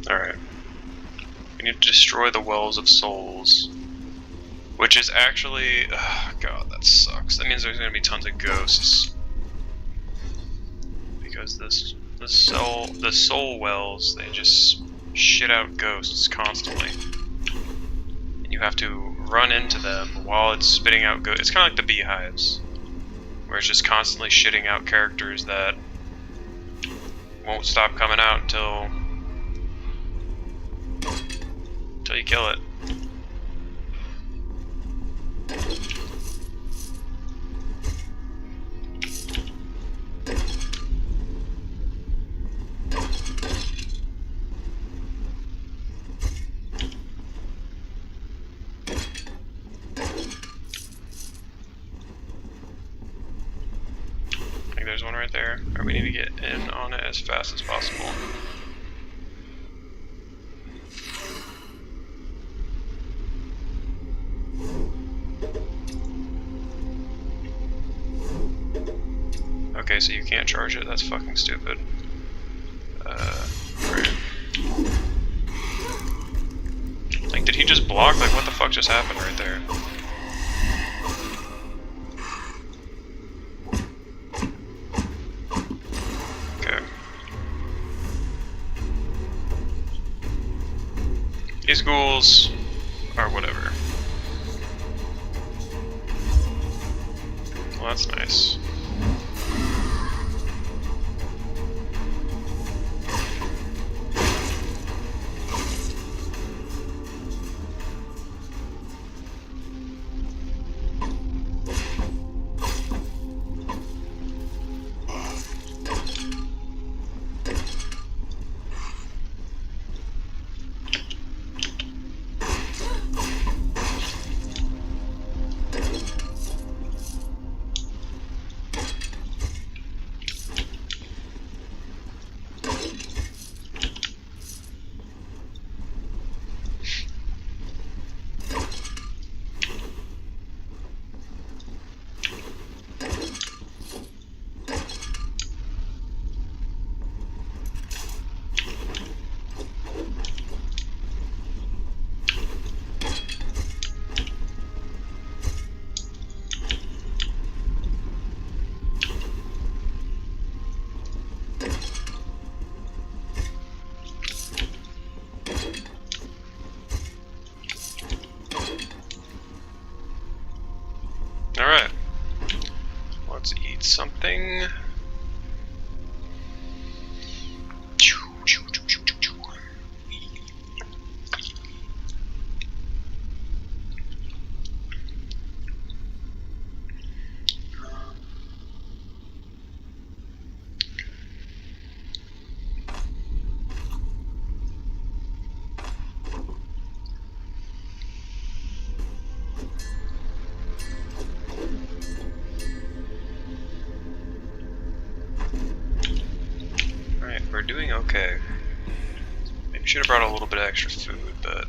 Alright. We need to destroy the wells of souls. Which is actually... oh, God, that sucks. That means there's gonna be tons of ghosts. Because the soul wells, they just shit out ghosts constantly. And you have to run into them while it's spitting out ghosts. It's kind of like the beehives, where it's just constantly shitting out characters that won't stop coming out until you kill it. There's one right there. Or we need to get in on it as fast as possible. Okay, so you can't charge it. That's fucking stupid. Right. Like, did he just block? Like, what the fuck just happened right there? These ghouls are whatever. Well, that's nice. healing. We're doing okay. Maybe should have brought a little bit of extra food, but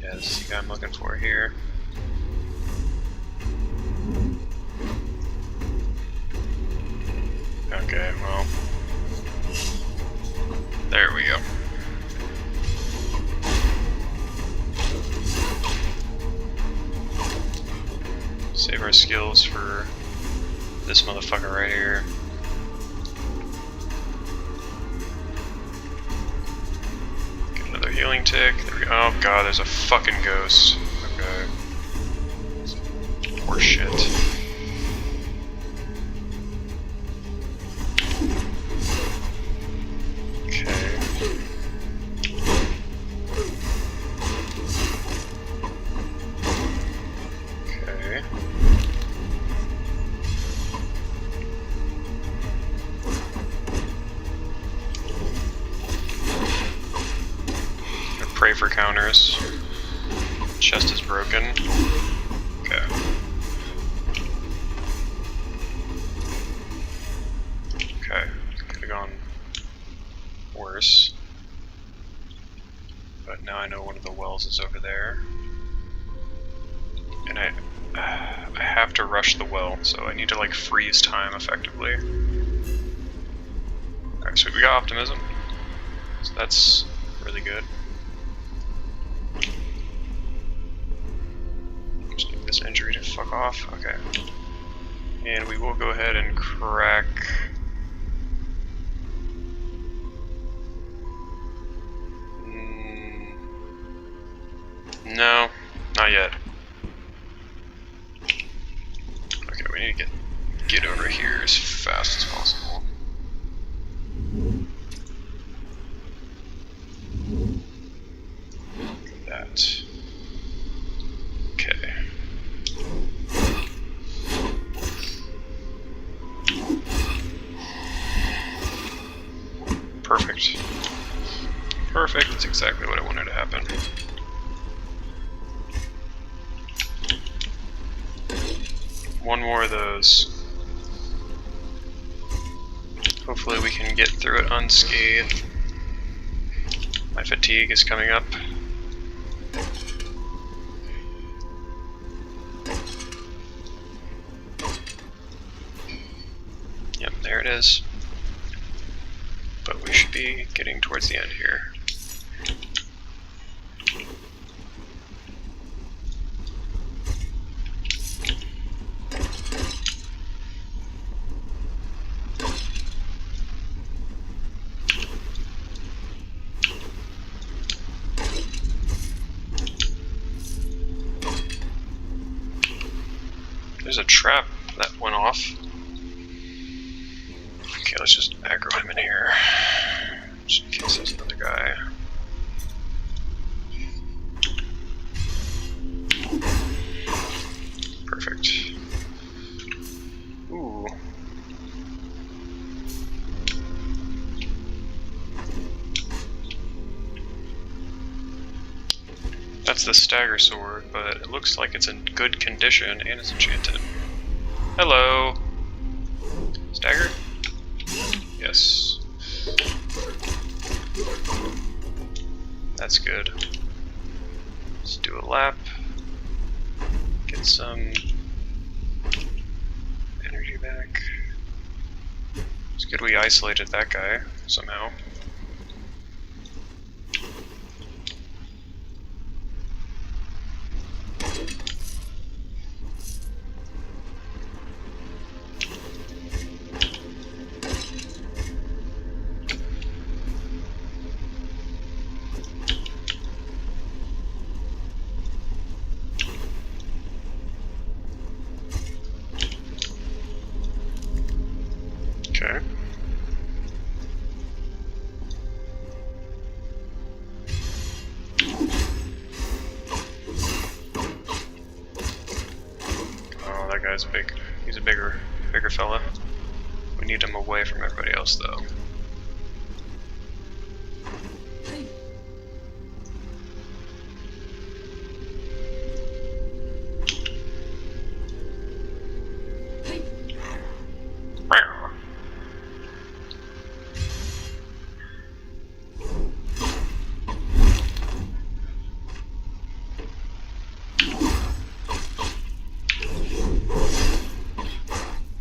yeah, this is the guy I'm looking for here. Okay, well. There we go. Save our skills for this motherfucker right here. Get another healing tick. There we go. Oh god, there's a fucking ghost. Okay. Poor shit. Pray for counters. Chest is broken. Okay. Okay. Could have gone worse. But now I know one of the wells is over there. And I have to rush the well, so I need to like freeze time effectively. Alright, so we got optimism. So that's really good. Just need this injury to fuck off. Okay. And we will go ahead and crack. No, not yet. Okay, we need to get over here as fast as possible. That. Okay. Perfect. Perfect, that's exactly what I wanted to happen. One more of those. Hopefully we can get through it unscathed. My fatigue is coming up. Yep, there it is. But we should be getting towards the end here. There's a trap that went off. Okay, let's just aggro him in here. Just in case there's another guy. Perfect. Ooh. That's the stagger sword, but it looks like it's in good condition and it's enchanted. Hello! Stagger? Yes. That's good. Let's do a lap. Get some energy back. It's good we isolated that guy somehow. guy's he's a bigger fella. We need him away from everybody else though.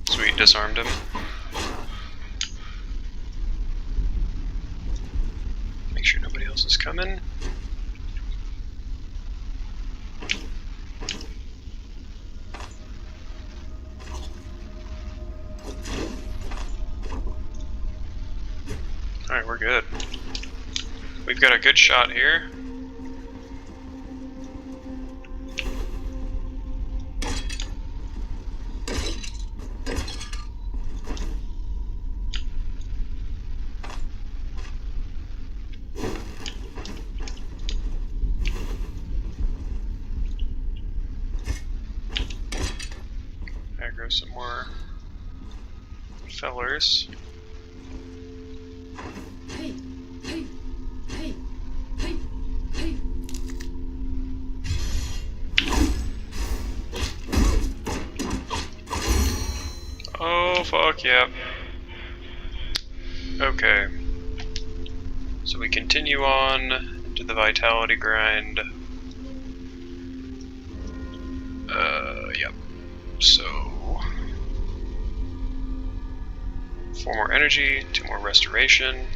Sweet, disarmed him. Make sure nobody else is coming. Alright, we're good. We've got a good shot here. Aggro some more fellers. Oh, fuck, yep. Okay. So we continue on to the vitality grind. Yep. So 4 more energy, 2 more restoration.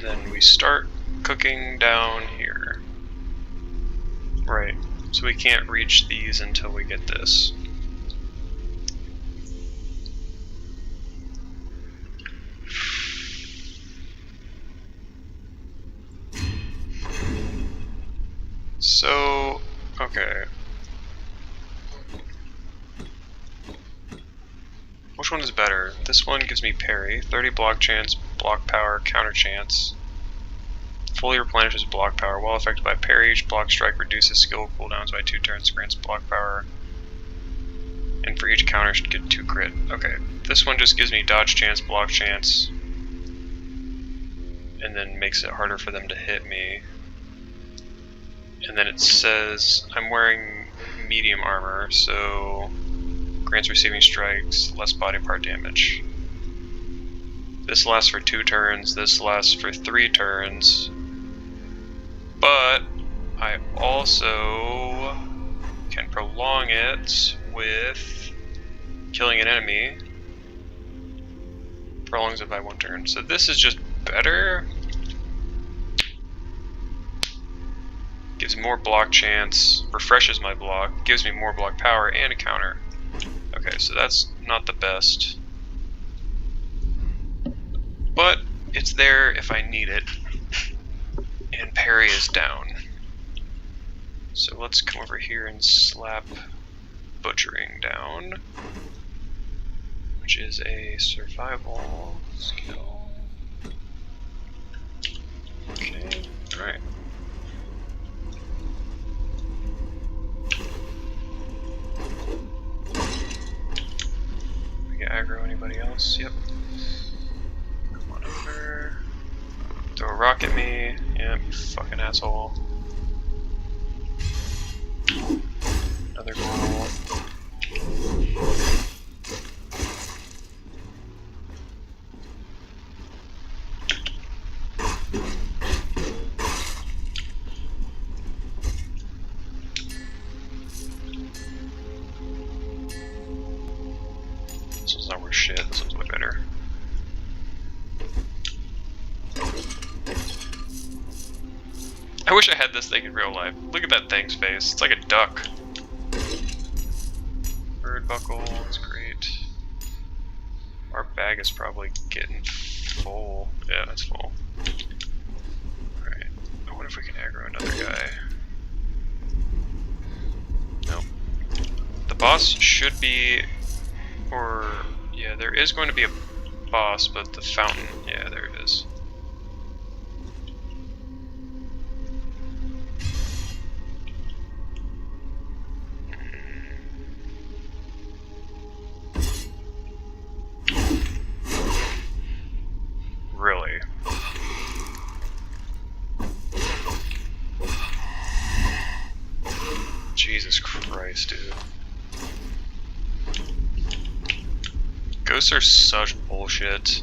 Then we start cooking down here. Right. So we can't reach these until we get this. So, okay. Which one is better? This one gives me parry, 30 block chance, block power, counter chance. Fully replenishes block power. While affected by parry, each block strike reduces skill cooldowns by 2 turns, grants block power. And for each counter should get 2 crit. Okay, this one just gives me dodge chance, block chance, and then makes it harder for them to hit me. And then it says I'm wearing medium armor, so grants receiving strikes, less body part damage. This lasts for 2 turns, this lasts for 3 turns. But I also can prolong it with killing an enemy. Prolongs it by 1 turn. So this is just better. Gives more block chance, refreshes my block, gives me more block power and a counter. Okay, so that's not the best. But it's there if I need it. And parry is down. So let's come over here and slap butchering down, which is a survival skill. Okay, alright. Aggro anybody else? Yep. Come on over. Throw a rock at me. Yep, you fucking asshole. Another ghoul. This one's not worth shit, this one's way better. I wish I had this thing in real life. Look at that thing's face, it's like a duck. Bird buckle, that's great. Our bag is probably getting full. Yeah, it's full. Alright, I wonder if we can aggro another guy. Nope. The boss should be... Or, yeah, there is going to be a boss, but the fountain, yeah, there it is. Really? Jesus Christ, dude. Ghosts are such bullshit.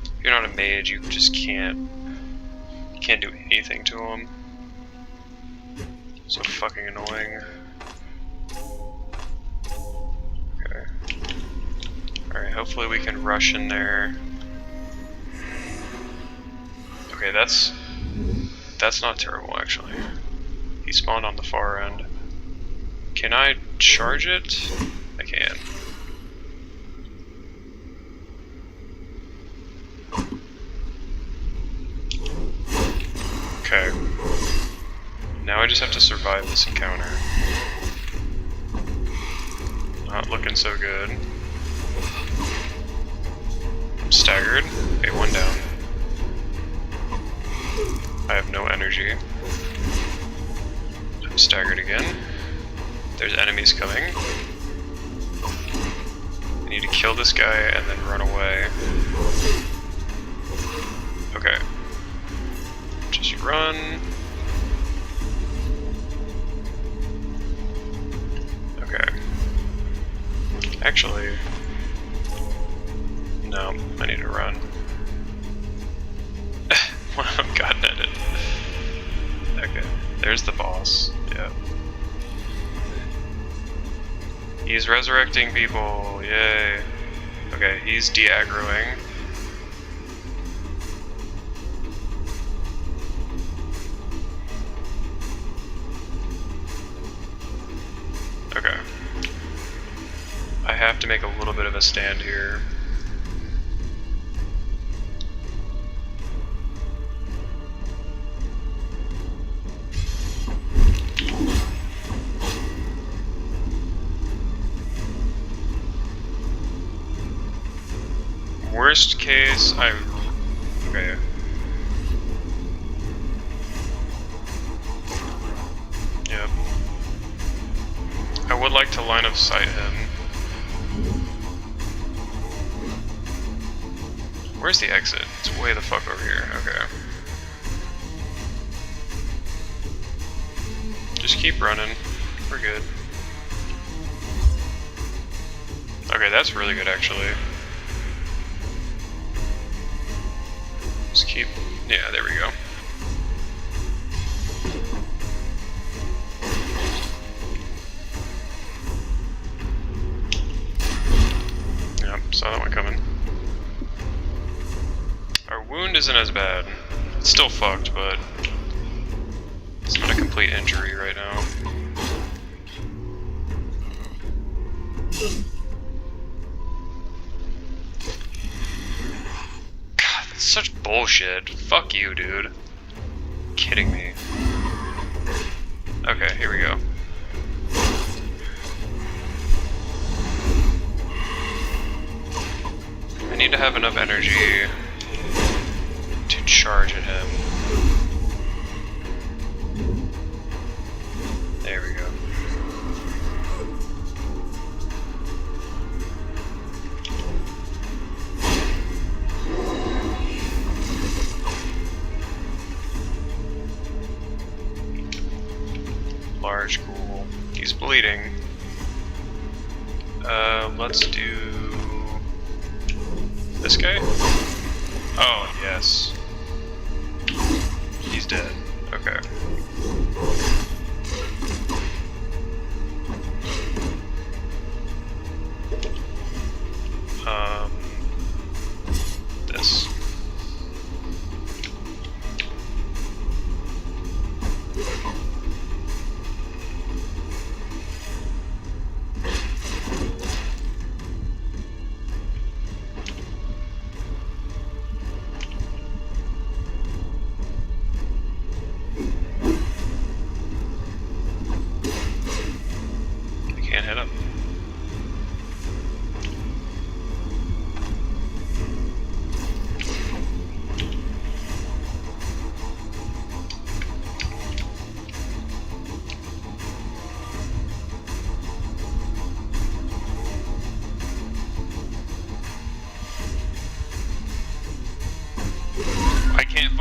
If you're not a mage, you just can't do anything to them. So fucking annoying. Okay. Alright, hopefully we can rush in there. Okay, that's not terrible actually. He spawned on the far end. Can I charge it? I can. Okay. Now I just have to survive this encounter. Not looking so good. I'm staggered. Okay, one down. I have no energy. I'm staggered again. There's enemies coming. I need to kill this guy and then run away. Okay. Just run. Okay. Actually, no, I need to run. I've gotten at it. Okay, there's the boss. Yeah. He's resurrecting people. Yay. Okay, he's de-aggroing. Okay. I have to make a little bit of a stand here. Worst case, okay. Yep. I would like to line of sight him. Where's the exit? It's way the fuck over here. Okay. Just keep running. We're good. Okay, that's really good actually. Just keep... yeah, there we go. Yep, saw that one coming. Our wound isn't as bad. It's still fucked, but it's not a complete injury right now. God, that's such bullshit. Fuck you, dude. Kidding me. Okay, here we go. I need to have enough energy to charge at him. There we go. Large ghoul. He's bleeding. Let's do this guy? Oh, yes. He's dead. Okay. This.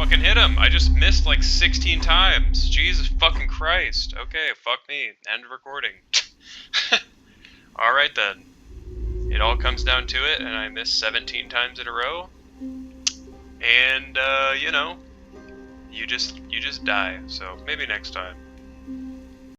fucking hit him. I just missed like 16 times. Jesus fucking Christ. Okay, fuck me. End recording. Alright then. It all comes down to it, and I missed 17 times in a row. And, you know, you just die. So maybe next time.